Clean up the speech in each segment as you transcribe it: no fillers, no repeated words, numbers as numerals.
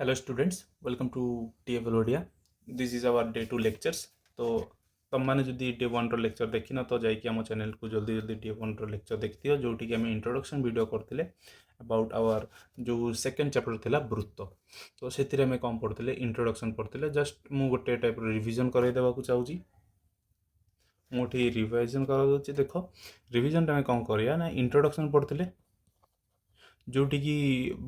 Hello students, welcome to TFL Odia. This is our day 2 lectures. तो तुम मैंने जदि डे 1 रो लेक्चर देखिन तो जाइए आम चैनल को जल्दी जल्दी डे 1 रो लेक्चर देखियो जोटी कि आम इंट्रोडक्शन वीडियो करथिले अबाउट आवर जो सेकंड चैप्टर थिला वृत्त। तो सेतिरे में कम पढ़थिले इंट्रोडक्शन पढ़थिले जस्ट मु गोटे टाइप रो रिवीजन करइ देबा को चाहूची। मोठी रिवीजन करा दोची देखो रिवीजन टा में कम करिया ना इंट्रोडक्शन पढ़थिले जोटिकी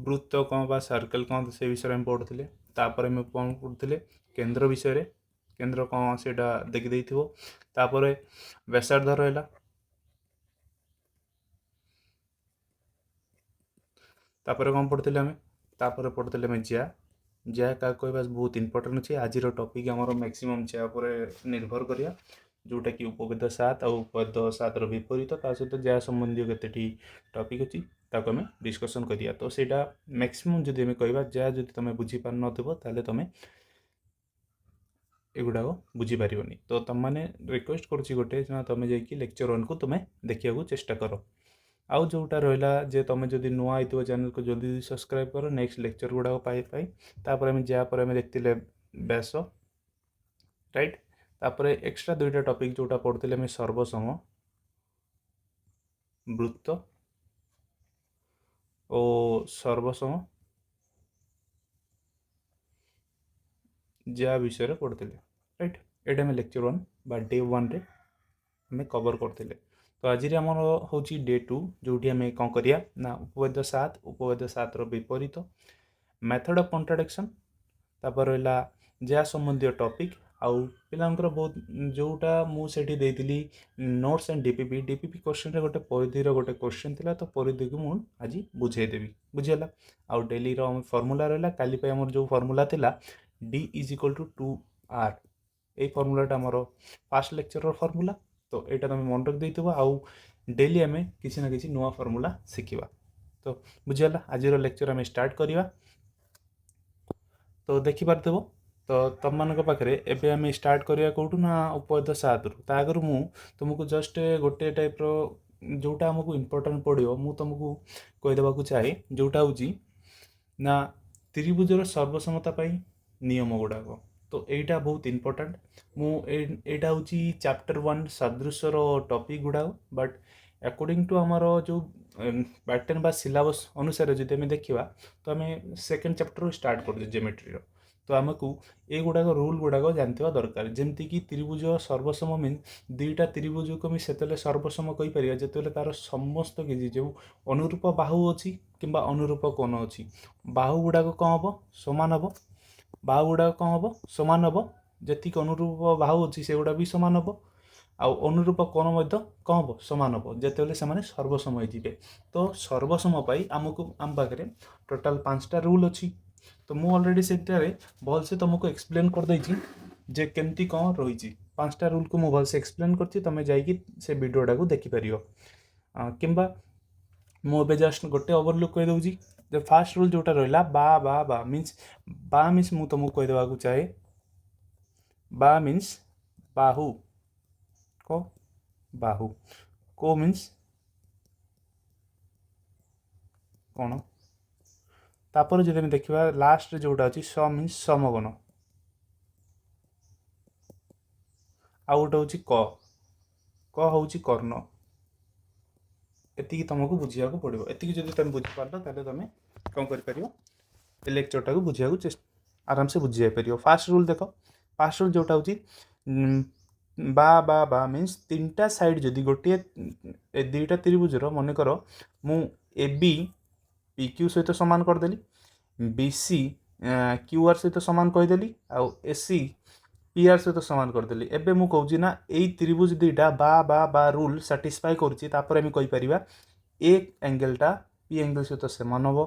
वृत्त कौन बा सर्कल कौन से विषय में पढ़ुଥିଲେ तापर में कौन पढ़ुଥିଲେ केंद्र विषय रे केंद्र कौन सेटा देखि देइथिबो तापर व्यासार्ध रहला तापर कौन पढ़ुଥିଲେ हमें तापर पढ़ुଥିଲେ में ज्या ज्या का कहबा बहुत इंपोर्टेंट अछि आज रो टॉपिक हमरो मैक्सिमम ज्या पर निर्भर करिया जोटा कि उपवेद 7 और उपवेद 7 रो विपरीत ता सहित ज्या संबंधी केतेटी टॉपिक अछि ताको हमें डिस्कशन करिया। तो सेटा मैक्सिमम जदि हमें कहबा ज्या जदि तमे बुझी पार नथिबो ताले तमे एगुड़ा बुझी पारिबनी। तो तुम मैंने रिक्वेस्ट करुच्ची गोटे तुम जाइए लेक्चर 1 को तुम देखा चेष्टा कर। आउ जोटा रहा जे तुम जब नुआ आई चैनल को जल्दी सब्सक्राइब कर नेक्स्ट लेक्चर गुड़ा पाई तापर आम जहाँपर देखते व्यास राइट तापर एक्स्ट्रा दुईटा टॉपिक जोटा पढ़ते आम सर्वसम वृत्त और सर्वसम ज्या विषय पढ़ते राइट एटा में लेक्चर 1 बा डे 1 रे हमें कवर करते। तो आज आमर हूँ डे 2 जोटी आम कौन करिया ना उपवेद 7 रो विपरीत मेथड ऑफ कॉन्ट्राडिक्शन तापर रहा जहाँ संबंधी टॉपिक आउ पिलांकर बहुत जोटा मुझे देती नोट्स एंड डीपीपी क्वेश्चन गोटे परिधि गोटे क्वेश्चन थिला तो परिधि को मुझे आज बुझेदेवी बुझीगला। आउ डेली रो फॉर्मूला रहा काली आमर जो फॉर्मूला थिला D is equal to 2R ये फॉर्मूलाटा आमर फास्ट लेक्चर फॉर्मूला। तो यहाँ तुम मन रख देथिबो आउ डेली आम किसी ना किसी नुआ फॉर्मूला शिखिबा। तो बुझीगला आज लेक्चर आम स्टार्ट करिया। तो देखि पारथबो तो तुम मान पाखे एबे आम स्टार्ट करिया कोठू ना उपवेद 7 रु ता आगरु मु तुमको जस्ट गोटे टाइप रो जोटा हमको इंपोर्टेंट पड़ो मु तुमको कहीदेवा चाहे जोटा हूँ ना त्रिभुजर सर्वसमता पाई नियम गुड़ाक। तो यहाँ बहुत इंपोर्टेंट मुझा हूँ चैप्टर 1 सदृशर टॉपिक गुड़ाक बट अकॉर्डिंग टू आमर जो पैटर्न बा सिलेबस अनुसार जब आम देखा तो आम सेकेंड चैप्टर स्टार्ट कर ज्योमेट्री। तो आमको ये गुड़ाक रूल गुड़ाक जानवा दरकार जमती कि त्रिभुज सर्वसम मीन दुईटा त्रिभुज को आम से सर्वसम कहीपर जो तार समस्त किसी जो अनुरूप बाहु अच्छी कि अनुरूप कोण अच्छी बाहु गुड़ाक कौन हम सामान हम बाहु गुड़ाक कौन हम सामान हम जी अनुरूप बाहु अच्छी से गुड़ा भी सामान हम आउ अनुरूप कोण कौन हम सामान हम जिते से सर्वसम हो। तो सर्वसम आमको आम पाखे टोटाल 5टा रूल अच्छी। तो मुझे अलरेडी से भलसे तुमको एक्सप्लेन कर देछि जे केमती कौन रही 5टा रूल को मुझे भलसे एक्सप्लेन करछि तुम जाइए से वीडियोटा को देखिपर किंबा मुझे जस्ट गोटे ओवरलुक कही दूसरी जो फास्ट रूल जोटा रहा बा मीन्स मुझे तुमको कहीदेवा चाहे बा मीन्स बाहु बाहु को मीन्स कौन तापर जब देखा लास्ट जोटा अच्छी स मीन्स समकोण आउ गोटे हूँ क हूँ कर्ण एति तुमको बुझा पड़ो एति जब तुम बुझीपार ताले तुम कौन कर लेक्चरटा को बुझा आराम से बुझी जापर। फास्ट रूल देख फास्ट रूल जोटा हूँ बा मीन्स 3टा साइड जदि गोटे 2टा त्रिभुजर मनकर मु ए बी पी क्यू सहित सामान करदेली बी सी क्यू आर सहित सामान कहीदेली आउ ए सी पी आर सहित सामान करदेली। एबे मु कहूँ ना यही त्रिभुज दुईटा बा रूल साटिस्फाई करें ए एंगलटा पी एंगल सहित सामान हम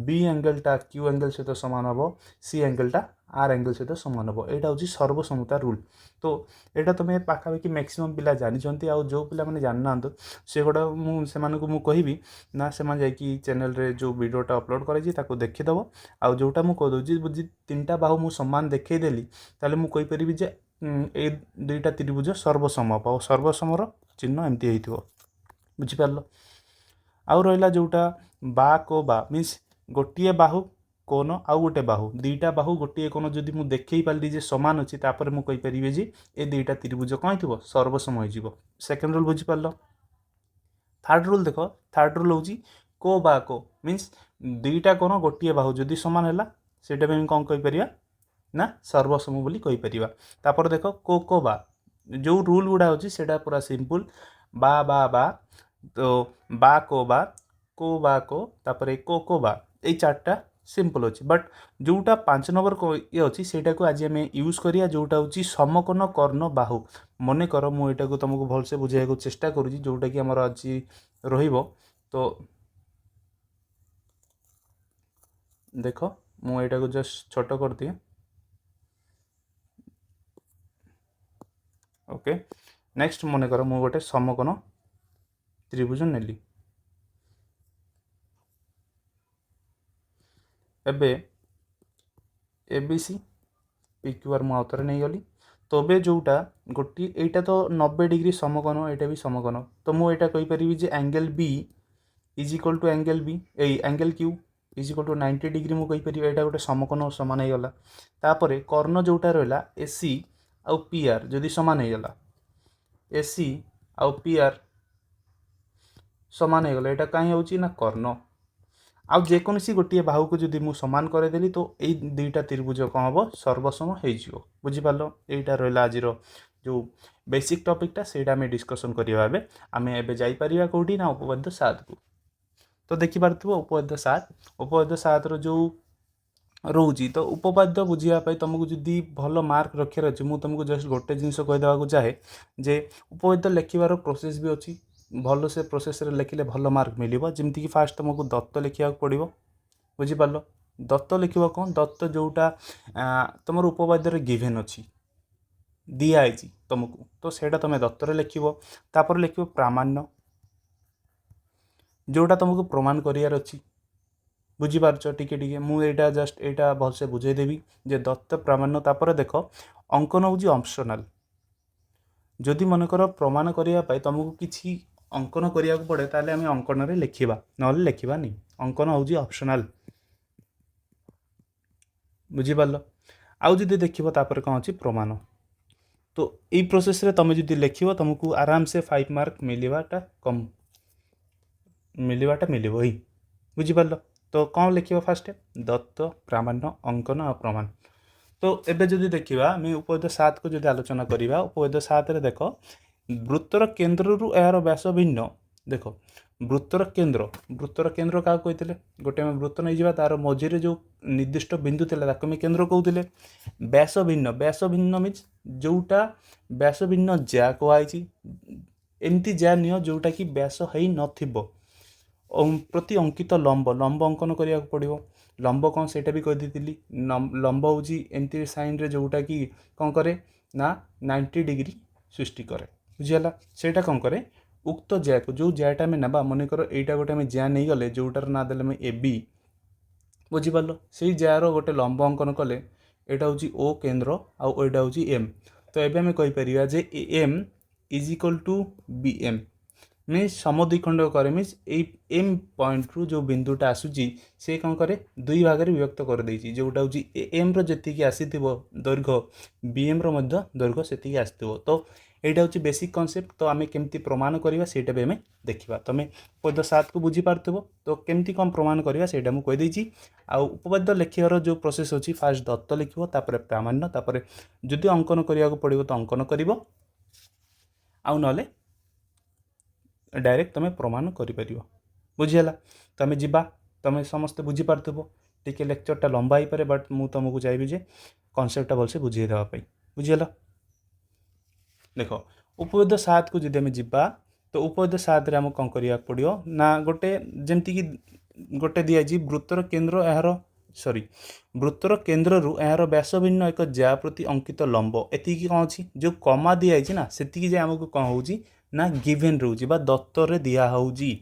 बी एंगलटा क्यू एंगल सहित सामान हम सी एंगलटा आर एंगल सहित सामान हम यहाँ हूँ सर्वसमता रूल। तो यहाँ तुम पाखापाखि मैक्सिमम पिला जानी आउ जो पिला मैंने जाना से गुड़ा मुझे कहबी ना से जाकि चैनल रे जो वीडियोटा अपलोड कर देखीदेव आउ जोटा मुझे कहीदे बुझी 3टा बाहु मुझे सामान देखईदेली ताले मुझे कहीपरि जे ए 2टा त्रिभुज सर्वसम और सर्वसमर चिन्ह एमती हो बुझीपार। आउ रहा जोटा बा को बा मीन्स गोटे बाहु कोण आउ गोटे बाहु दुईटा बाहु गोटे कोण जदि मुझे देखई पारि जे समान अच्छी तापर मुझे कहीपरि जे ए दुईटा त्रिभुज कौन थो सर्वसम हो। सेकेंड रूल बुझीपार। थर्ड रूल देख थर्ड रूल हूँ को बा को मीन्स दुईटा कोण गोटे बाहु जदि समान है सेटा भी कौन कहीपर ना सर्वसम बोली कहीपर। तापर देख को बा जो रूल गुड़ा अच्छी से पूरा सिंपल बा तो बा को बा को तापर को बा ये चार्टा सिंपल अच्छी बट जोटा 5 नंबर ये अच्छी से आज आम यूज करिया जोटा हूँ समकोण कर्ण बाहु। मन कर मुझे तुमको भलसे बुझाइक चेष्टा करुँची जोटा कि आमर आज रहिबो। तो देख मुझे को जस्ट छोट कर दिए। ओके नेक्स्ट मन कर मु गोटे समकोण त्रिभुज नेली एबे एबीसी पिक्यूआर मु आउथरे नहीं गली। तो बे जोटा गोटी एटा तो 90 डिग्री समकोण एटा भी समकोण तो मुझे कही पारि जे angle B is equal to angle B angle Q is equal to 90 degree मुझे कही पारि एटा गोटे समकोण समान हो गला। तापरे कर्ण जोटा रहा एसी आउ पीआर जदि समान हो गला एसी आउ पीआर समान हो गला एटा कहीं होची ना कर्ण आउ जेकोसी गोटे बाहु को जदि मु समान करदेली तो यही दुईटा त्रिभुज कौन हम सर्वसम हो बुझीपार। यहीटा रहा आज जो बेसिक टॉपिकटा से आम डिस्कसन करवा आम एवं जापर कौटी ना उपपाद्य 7 को। तो देखिपार उपपाद्य 7 उपपाद्य 7 रो जो रोची तो उपपाद्य बुझापी तुमको जदि भल मार्क रखार अच्छे मुझे तुमको जस्ट गोटे जिनस कहीदेवा चाहे जे उपपाद्य लिखार प्रोसेस भी अच्छी भल से प्रोसेस लिखिले भल मार्क मिल जमीक कि फास्ट तुमको दत्त लिखा पड़ो बुझीपार। दत्त लिख कौन दत्त जोटा तुम उपपाद्य गिभेन अच्छी दिखाई तुमको तो सेटा तुम दत्तर लिख तापर लिख प्रामाण्य जोटा तुमको प्रमाण करार अच्छी बुझीपार टिके मुझे जस्ट यहाँ भलसे बुझेदेवी जे दत्त प्रामाण्य तापर देख अंकन हूँ ऑप्शनल जदि मनकर प्रमाण करने तुमको किसी अंकन करिया पड़े ताले आम अंकन रे लिखा ना लिखानी अंकन हूँ ऑप्शनल बुझीपार। आउ जदि देख कौन अच्छी प्रमाण तो यही प्रोसेस रे तुम जदि लिख तुमको आराम से 5 मार्क मिलवाटा कम मिलवाटा मिल बुझीपार। तो कौन लिख फास्ट दत्त प्रामाण्य अंकन और प्रमाण। तो एबे जदि देखा आम उपपाद्य 7 को जदि आलोचना करवा उपपाद्य 7 रे देख वृत्तर केन्द्र रु यार व्यास भिन्न देख वृत्तर केन्द्र क्या कहते गोटे आम वृत्त नहीं जावा तार मझे जो निर्दिष्ट बिंदु था केन्द्र कहते व्यास भिन्न मीन्स जोटा व्यास भिन्न जा कहुई एमती जा नियो जोटा कि व्यास है नथिबो प्रति अंकित लंब अंकन करिया पड़ो लंब कौन से भी कही लंब हूँ एमती साइन रे जोटा कि कौन करे ना 90 डिग्री सृष्टि करे बुझीगला सेटा कौन करे उक्त ज्या को जो ज्याटा आम ना मन कर यहाँ गोटे आम ज्या नहीं गले जोटार ना देले ए बी बुझीपार से जार गोटे लंब अंकन कले यहाँ हूँ ओ केन्द्र आउ यहाँ हूँ एम। तो ये आम कहीपर जे M is equal to B M means समद्विखंड करे मीन्स एम पॉइंट रु जो बिंदुटा आसूची से कौन करे दुई भाग में विभक्त कर देछि जोटा हूँ एम री आसीथिबो दैर्घ्य बी एम दैर्घ्य से आसो। तो यहाँ हूँ बेसिक कॉन्सेप्ट। तो आम केमती प्रमाण करवा सेटा भी आम देखा तुम उपपाद्य 7 को बुझीपार तो केमती कौन प्रमाण करवा सेटा मुझे कहीदेछि। आ उपपाद्य लिखार जो प्रोसेस अच्छी फास्ट दत्त लिख तापर प्रामाण्य तापर जदि अंकन करिया पड़ो तो अंकन कर आउ ना डायरेक्ट तुम प्रमाण कर बुझीगला। तो आम जा तुम समस्ते बुझीपार टिके लेक्चरटा लंबा हो पारे बट मु तुमको चाहिए जे कॉन्सेप्टटा भलसे बुझे देवाई बुझीगला। देख उपपाद्य 7 को जब आम जा तो उपपाद्य 7 आम कौन करा पड़ो ना गोटे जमती कि गोटे दिखाई वृत्तर केन्द्र यार सॉरी वृत्तर केन्द्र रु यार व्यास भिन्न एक ज्या प्रति अंकित लंब एति कौन अच्छी जो कमा दिखाई ना से आमको कौन हो ना गिभेन रोचे दत्तर दिया होउची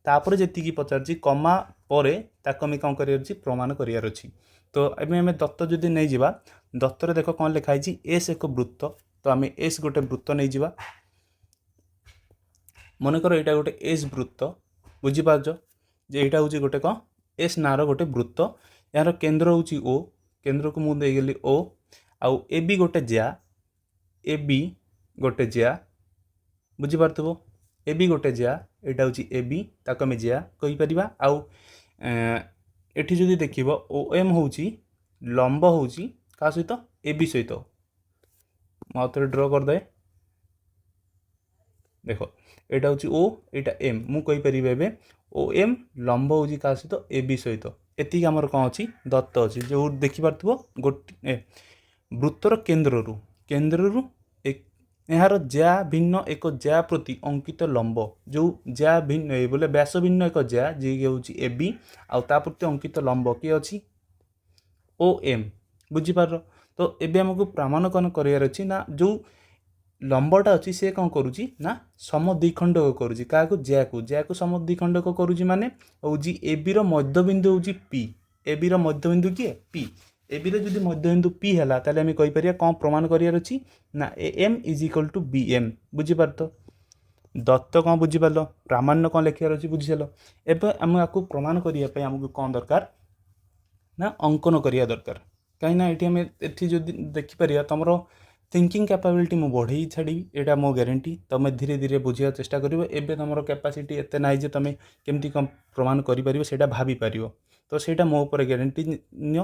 तापर जी पचार कमा पर आम कौन कर प्रमाण करार अच्छी। तो अभी आम दत्त जदि नहीं जावा दत्तर देख कौन लिखाई एस एक वृत्त तो आम एस गोटे वृत्त नहीं जावा मन कर यहाँ गोटे एस वृत्त बुझीपार जे यहाँ हूँ गोटे कौन एस नार गोटे वृत्त यार केन्द्र होची ओ, केन्द्र को मुझे देगली ओ, आउ ए बी गोटे ज्या, ए बी गोटे ज्या बुझीपार ए बी गोटे ज्या, यहाँ हूँ ए बी ताको आम ज्या कहीपर। आउ एठी जदि देख ओ एम हूँ लंब हूँ क्या सहित ए बी सहित मुझे ड्र करदे देख यहाँ हूँ ओ यहाँ एम मुझपर ए ओ एम लंब हूँ क्या सहित ए बी सहित एति आमर कौन अच्छी दत्त अच्छी जो देखिपार गोटे वृत्तर केन्द्रु केन्द्रु यार ज्या भिन्न एक ज्या प्रति अंकित लंब जो ज्या भिन्न बोले व्यास भिन्न एक ज्या जी हूँ ए बी आउ प्रति अंकित लंब किए अच्छी ओ एम बुझीपार। तो एबे हमको प्रमाण कौन करार अच्छी ना जो लंबटा अच्छी से कौन करुच्ची ना समद्विखंडक करुच्ची क्या ज्या को समद्विखंडक करुच्ची माने हूँ ए बी रध्यबिंदु हूँ पी ए बी रध्यबिंदु किए पी ए बी जो मध्यबिंदु पी है ताले आम कहीपर कौन प्रमाण करार अच्छी ना A M is equal to B M बुझीपार। तो दत्त कौन बुझीपार प्रामाण्य कौन लिखार अच्छी बुझीसाल एवं आम आपको प्रमाण करने आमको कौन दरकार ना अंकन करिया दरकार कहीं ये आम ये देखिपर तुम थिंकिंग कैपेबिलिटी मु बढ़े छाड़ी यहाँ मो ग्यारंटी तुम धीरे धीरे बुझा चेष्टा कर एबे तुम कैपेसिटी एत ना जे तुम केमती कम प्रमाण कर भाभी पार तो सेटा मो ऊपर ग्यारंटी नियो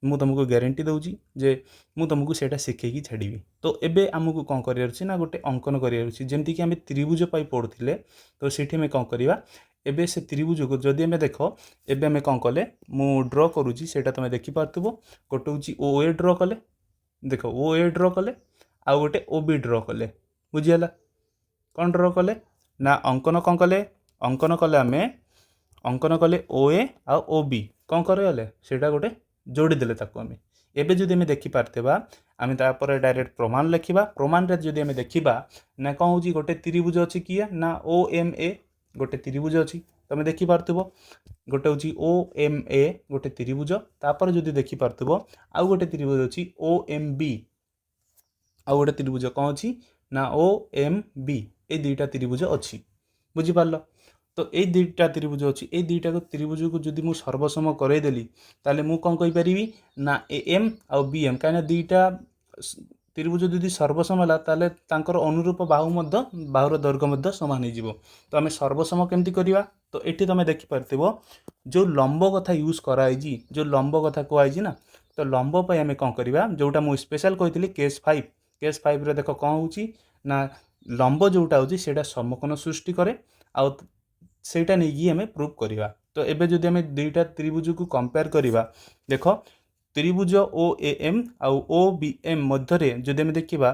मु तुमको ग्यारंटी दूची जे मु तुमको सेटा शिखेकी छाड़ी। तो एबे आमको कौन करार ना गोटे अंकन करार जमीक आम त्रिभुज पढ़ुले तो सीठी आम कौन करवा एबे से त्रिभुज को जदि आम देख एबे आम कौन कले मु ड्र करुँची सेटा तुम देखिपार गोटे हूँ ओ ए ड्र कले देख ओ ए ड्र कले आउ गोटे ओ बी ड्र कले बुझीगला कौन ड्र कले ना अंकन कौन कले अंकन कले आम अंकन कले ओ ए आ ओ बी कौन करगले सेटा गोटे जोड़ीदेले आम एबे जदि आम देखिपार आम तापर डायरेक्ट प्रमाण लिखा प्रमाण जदि आम देखा ना कौन हूँ गोटे त्रिभुज अच्छी किए ना ओ एम ए गोटे त्रिभुज अच्छी तुम देखिपार गोटे हूँ ओ एम ए गोटे त्रिभुज तापर जदि देखिपार आउ गोटे त्रिभुज अच्छी ओ एम बी आउ गोटे त्रिभुज कौन अच्छी ना ओ एम बी ये दुईटा त्रिभुज अच्छी बुझीपार। तो ये दुईटा त्रिभुज अच्छी ये दुईटा त्रिभुज को जब मुझे सर्वसम करदेली ताले मु कौन कहीपरि ना ए एम आउ बी एम कहीं दुईटा त्रिभुज जदि सर्वसम है ताले तांकर अनुरूप बाहु बाहुर दैर्घ्य सामान हो तो आम सर्वसम केमती करवा तो ये तुम देखिपार जो लंब कथा यूज कराई जो लंब कथा कहुई ना तो लंब पर आम कौन करवा जोटा मुझे स्पेशल कही केस 5 रे देख कौन हो ना लंब जोटा हूँ से समकोण सृष्टि करे आउ सेटा नहीं आम प्रूव करवा। तो एबे जदि आम दुईटा त्रिभुज को कंपेयर करवा देख त्रिभुज ओ ए एम आउ ओ बी एम मध्य जदि आम देखा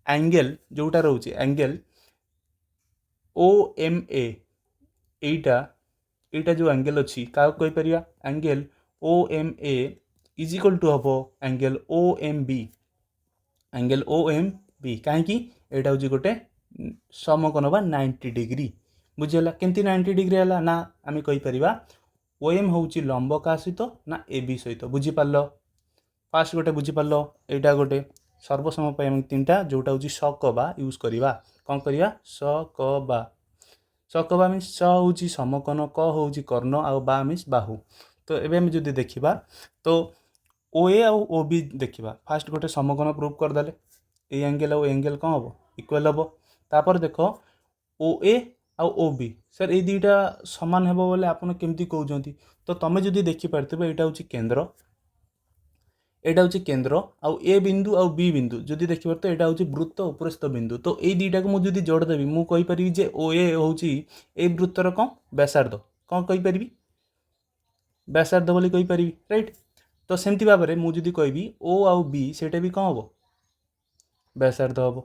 एंगल जोटा रोचे एंगल ओ एम एटा एटा जो एंगल अच्छी क्या कहीपर angle O M A is equal to हम angle O M B angle O M B कहीं यहाँ हूँ गोटे समकोण बा 90 डिग्री बुझीगला केमती 90 डिग्री है ना आम कहीपर ओ एम हूँ लंब क्या सहित ना ए बी सहित बुझीपार फास्ट गोटे बुझीपार यहाँ गोटे सर्वसम तीन टा जोटा हूँ सकबा यूज करवा कौन करवा सकबा मीन्स स हूँ समकोण क हूँ कर्ण आउ बा मीन्स बाहु। तो एबे हम जदि देखा तो ओ ए आउ ओ बी देखा फास्ट गोटे समकोण प्रूव करदे ये एंगल आउ एंगल कौन हम इक्वल हम तापर देख ओ ए आउ ओ बी सर ये दुईटा सामान हे बोले आपन केमती कहते तो तुम जदि देखिपार यहाँ हूँ केन्द्र यहाँ हूँ केन्द्र आउ ए बिंदु आउ बी बिंदु जदि देखिपार तो यहाँ हूँ वृत्त उपरिस्थ बिंदु तो ये दुईटा को मुझे जोड़देवी मुझे कहीपरि जे ओ ए हूँ ए वृत्तर कौन व्यासार्ध कौन कहीपरि व्यासार्ध बोली कहीपरि राइट। तो सेमती भाव में मुझे कहि ओ आउ बी सेटा भी कौन हम व्यासार्ध हम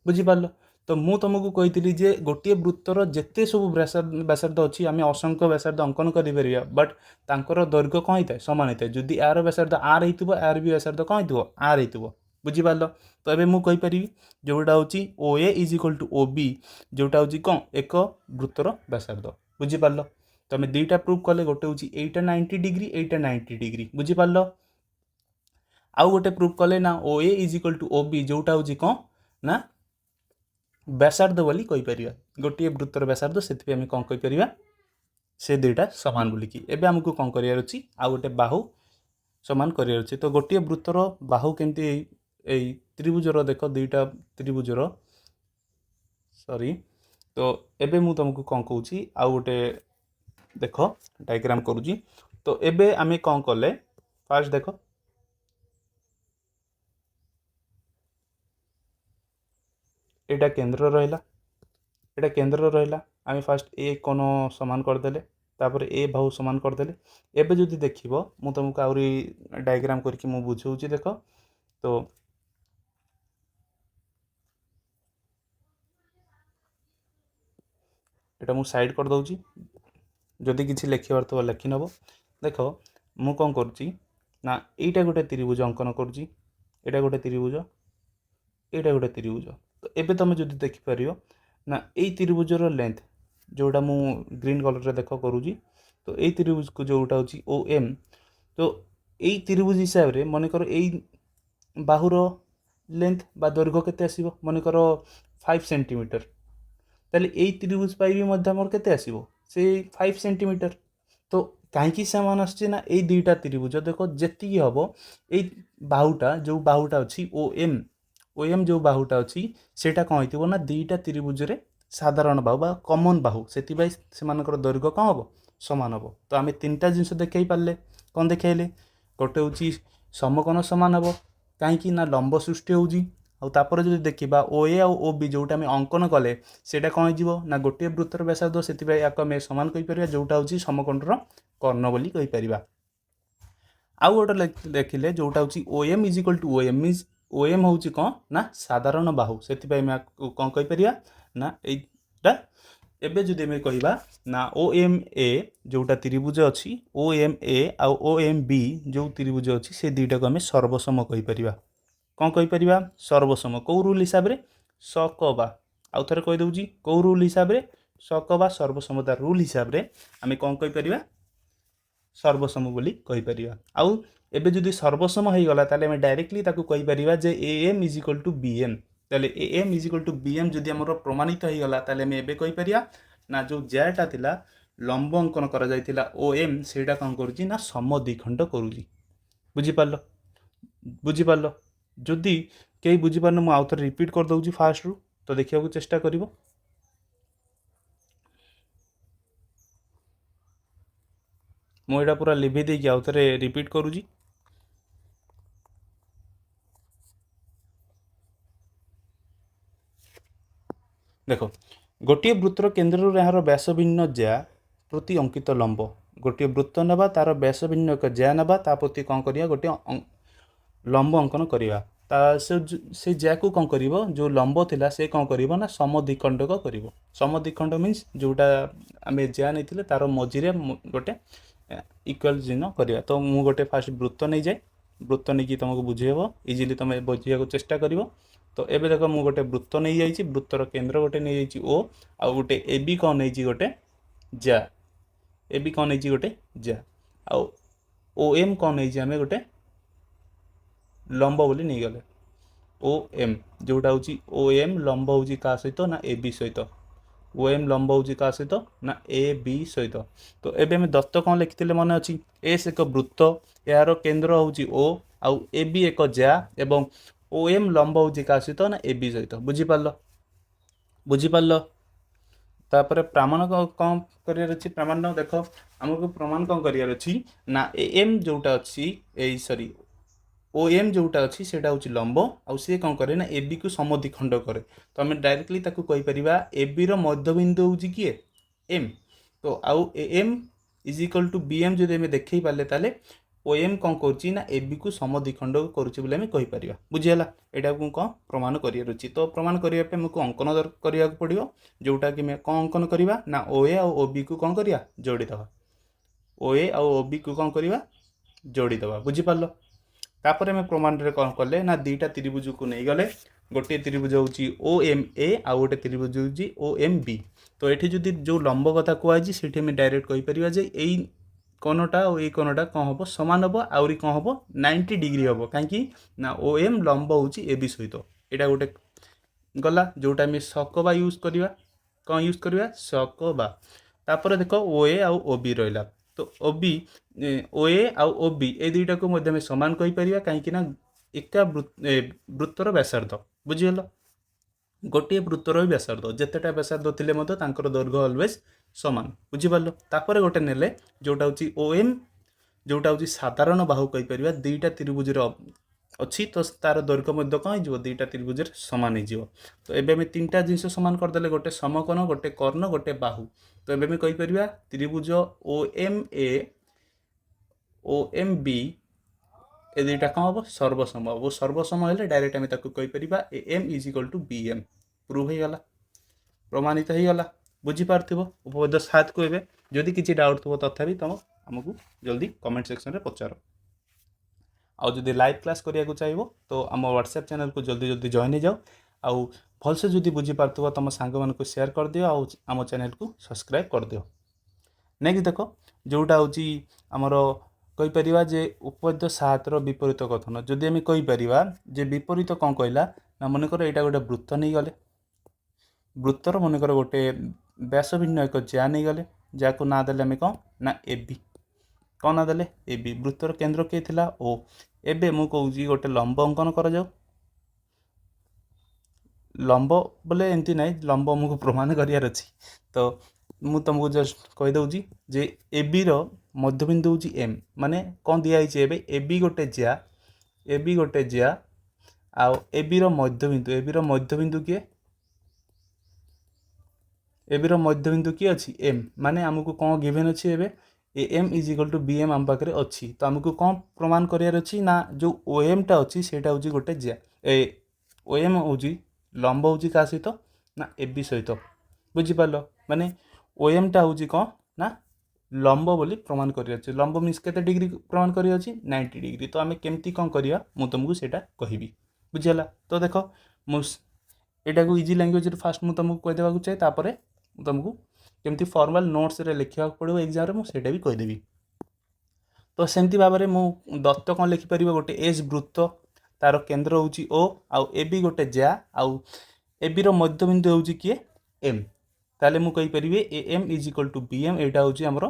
बुझीपार। तो मु तुमको कही जे गोटे वृत्तर जिते सब व्यासार्ध अच्छी आम असंख्य व्यासार्ध अंकन कर बट तांकर दैर्घ्य कौन होता है सामान होता है जदि यार व्यासार्ध आर हो यार भी व्यासार्ध कौन हो आर हो बुझीपार। तो ये मुझे कहीपरि जोटा हूँ O A is equal to O B जोटा हूँ कौन एक वृत्तर व्यासार्ध बुझीपार। तुम दुईटा प्रूव कले गोटे हूँ एटा 90 डिग्री एटा 90 डिग्री बुझीपार आउ गोटे प्रूव कले ना O A is equal to O B जोटा हूँ कौन ना व्यासार्ध बोली कहीपर गोटे वृत्तर व्यासार्ध से आम कौन कहीपर से दुईटा सामान बोलिकी एबे आमको कौन करार अच्छी आउ गोटे बाहु समान करार अच्छे। तो गोटे वृत्तर बाहु केमती एई त्रिभुजर देख दुईटा त्रिभुजर सॉरी। तो एबे मु तुमको कौन कहूँ आउ गोटे देख डायग्राम करुँची। तो एबे आमे कौन कले फास्ट देख एटा केंद्र रहिला एटा केंद्र रहिला आमे फास्ट ए कोन समान करदेले तापर ए बाहु समान करदेले। एबे जदि देखिबो मु तुमको आउरी डायग्राम करके मु बुझाऊँची देख। तो एटा मु साइड कर दउची जदि किसी लिखिबार तो लिखि नब। देख मु कौन करुँची ना एटा गोटे त्रिभुज अंकन करुँची एटा गोटे त्रिभुज एटा गोटे त्रिभुज। तो एबे तुम जदि देखिपर ना एई त्रिभुजर लेंथ जोटा मु ग्रीन कलर रे देख करुँची। तो एई त्रिभुज को जोटा होची ओ एम। तो एई त्रिभुज हिसाब रे मन कर एई बाहुर लेंथ बा दৈর্ঘ্য केते आसीबो मन कर 5 सेंटीमीटर। ताले एई त्रिभुज पाइबी मध्य मोर केते आसीबो से 5 सेंटीमीटर। तो कहीं सामान आसছে ना एई दुईटा त्रिभुज देखो जेतिकी हबो एई बाहुटा जो बाहुटा अछि ओ एम जो बाहुटा अछि सेटा कौन होइतिबो ना दुईटा त्रिभुज रे साधारण बाहु बा कॉमन बाहु सेति बाई सेमानकर दैर्घ्य कौन हबो समान हबो। तो आमे तीनटा जिंस देखै पारले कौन देखाइले गोटे होची समकोण समान हबो कहीं ना लंब सृष्टि होउजी। आउ तापर जदि देखिबा ओ ए आउ ओ बी जोटा आमे अंकन कले सेटा कौन होइजिवो ना गोटे वृत्तर व्यासार्ध सेति बाई याको आमे समान कहि परिबा जोटा होची समकोणर कर्ण बोली कहि परिबा। आउ गोटे देखिले जोटा होची O M is equal to O M means O M होची कौन ना साधारण बाहु सेति बाई आमे कौन कहि परिबा ना एटा। एबे जदि आमे कहिबा ना ओ एम ए जोटा त्रिभुज अछि ओ एम ए आउ ओ एम बी जो त्रिभुज अछि से दुईटा को आमे सर्वसम कहि परिबा। कौन कहि परिबा सर्वसम को रूल हिसाब रे सकबा आउ थरे कहि दउची को रूल हिसाब रे सकबा सर्वसमता रूल हिसाब रे आमे कौन कहि परिबा सर्वसम बोली कहि परिबा। आउ एबे जदि सर्वसम हो गला ताले आमे डायरेक्टली ताकू कहि परिबा जे A M is equal to B M. ताले A M is equal to B M जदि हमर प्रमाणित हो गला ताले आमे एबे कहि परिबा ना जो ज्याटा थिला लंब अंकन करा जायतिला ओ एम सेटा कौन करूची ना समद्विखंड करूची। बुझी पारलो बुझी पारलो जदि कई बुझी पारनो मु आउ थरे रिपीट कर दउची फास्ट रु तो देखिया को चेष्टा करिवो। मु एटा पूरा लिभि देकी आउ थरे रिपीट करूची। देखो गोटे वृत्तर केन्द्र यहाँ व्यास भिन्न ज्या प्रति अंकित लंब गोटे वृत्त नवा तार व्यास भिन्न एक ज्या नवा ता प्रति कौन करिया गोटे लंब अंकन करिया ता से ज्या को कौन करिवो जो लंब थिला से कौन करिवो ना समद्विखंडक करिवो। समद्विखंड मीन्स जोटा आमे ज्या नैथिले तार मझिरे गोटे इक्वल चिन्ह करिया। तो मु गोटे फास्ट वृत्त नै जाय वृत्त नै कि तुमको बुझेबो इजिली तुम बुझिया को चेष्टा करिवो। तो एबे देखो मु गोटे वृत्त नै जाइछि वृत्तर केंद्र गोटे नै जाइछि ओ आ गोटे ए बी कौन नै गोटे ज्या ए बी कौन नै गोटे ज्या आ ओ एम कौन नै आमे गोटे लंब बोली नहीं गले ओ एम जोटा हूँ ओ एम लंब हूँ क्या सहित ना ए बी सहित ओ एम लंब हूँ क्या सहित ना ए बी सहित। तो एबे हम दत्त कौन लिखिले मन अच्छी एस एक वृत्त यार केंद्र हूँ ओ आउ ए बी एक ज्या एवं ओ एम लंब हूँ क्या सहित ना ए बी सहित। बुझीपार बुझीपार तापर प्रमाण कौन करार अच्छी प्रमाण देख आमको प्रमाण कौन करार अच्छी ना ए एम जोटा अच्छी सॉरी ओ एम जोटा अच्छी सेटा हूँ लंब आउ सी कौन करे ना ए बी को समद्विखंड करे। तो आम डायरेक्टली ताकू कहि परिबा ए बी रो मध्यबिंदु हूँ किए एम। तो आउ A M is equal to B M जदि आम देखई पारे ताले ओ एम कौन करुच्ची ना ए बी को समद्विखंड करुच्ची बोली आम कहि परिबा। बुझीगला एटा को कौन प्रमाण करार अच्छी। तो प्रमाण करने आमको अंकन करा पड़ो जोटा कि कौन अंकन करवा ना ओ ए आउ ओ बी को कौन करिया जोड़ीदवा ओ ए आउ ओ बी को कौन करवा जोड़ीदवा। बुझीपार तापर आम प्रमाण रे कौन कले ना दुईटा त्रिभुज को नहीं गले गोटे त्रिभुज हूँ ओ एम ए आउ गोटे त्रिभुज हूँ ओ एम बी। तो ये जदि जो लंब कथा कहुई से डायरेक्ट कहीपर जे यही कोणटा और ये कोणटा कौन हम सामान हम आहरी कौन हम 90 डिग्री हम कहीं ना ओ एम लंब हूँ ए बी सहित यहाँ गोटे गला जोटा आम सकबा यूज करवा कौन यूज करवा सकबा। तापर देख ओ ए आउ ओ बी रहा। तो ओ बी ओ ए आउ ओ बी ए दुईटा को मध्य आम सामान कहीपर कहीं एका वृत्तर व्यासार्ध बुझीगल गोटे वृत्तर व्यासार्ध जितेटा व्यासार्ध थे दैर्घ्य अलवेज सामान बुझीपार तापर गोटे नेले जोटा हूँ ओ एम जोटा हूँ साधारण बाहु कहीपर दुईटा त्रिभुजर अच्छी तो तार दैर्घ्य मध्य कौन हो दुईटा त्रिभुज सामान हो तो एबे आम तीन टा जिनस सामान करदे गोटे समकोण गोटे कर्ण गोटे बाहु तो एबे आम कहीपर त्रिभुज ओ एम बी ए दुईटा कौन हम सर्वसम हम सर्वसम हेल्ले डायरेक्ट आम कहीपर A M is equal to B M prove हो गला प्रमाणित हो गला बुझीपार उपपद 7 को एबे जदि किसी डाउट थो तथापि तुम आमको जल्दी कमेंट सेक्शन में पचार आउ जदि लाइव क्लास करने चाहिए तो आम व्हाट्सएप चैनल को जल्दी जल्दी जॉइन हो जाओ आउ भलसे जदि बुझीपार तुम सांग मानक शेयर कर दियो आउ आम चैनल को सब्सक्राइब कर दियो नहीं कि देख जोटा हूँ आमर कहीपर जे उपपद्य 7 विपरीत कथन जदि आम कहीपर जे विपरीत कौन कहला ना मनकर यहाँ गोटे वृत्त नहीं गले वृत्तर मनकर गोटे व्यास भिन्न एक ज्या नहीं गले जहाँ ना देले आम कौन ना ए बी कौन ना देले ए बी वृत्तर केन्द्र किए थिला ओ एबे मु कहूँ गोटे लंब अंकन कर जाओ लंब बोले एमती ना लंब मुझे प्रमाण करार अच्छी तो मु तुमको जस्ट कहीदे जे ए बी मध्यबिंदु हूँ एम माने कौन दिखाई एबे ए बी गोटे ज्या आउ ए बी मध्यबिंदु किए ए बी मध्यबिंदु किए अच्छी एम माने आमको कौन गिवेन अच्छी एबे A M is equal to B M आम पाखे अच्छी तो आमको कौन प्रमाण करार अच्छी ना जो ओ एम टा अच्छी से गोटे ज्या ओ एम हूँ लंब हूँ क्या सहित ना ए बी सहित बुझीपार माने ओ एम टा हूँ कौन ना लंब बोली प्रमाण कर लंब मीन्स केते डिग्री प्रमाण कर 90 डिग्री तो आम केमती कौन करवा मुझे तुमको सेटा कहबी बुझीगला तो देख मुझा को इजी लैंग्वेज फास्ट मुझे तुमको कहीदेवा चाहे तापर तुमको केमती फॉर्मल नोट्स रे लिखा पड़ो एग्जाम मुझे भी कहीदेवी तो सेमती भाव में मुझ दत्त कौन लिखिपर गोटे एज वृत्त तार केन्द्र हूँ ओ आउ ए बी गोटे ज्या आउ ए बी मध्यबिंदु हूँ किए एम ताले मु कहीपर A M is equal to B M यहाँ हूँ आमर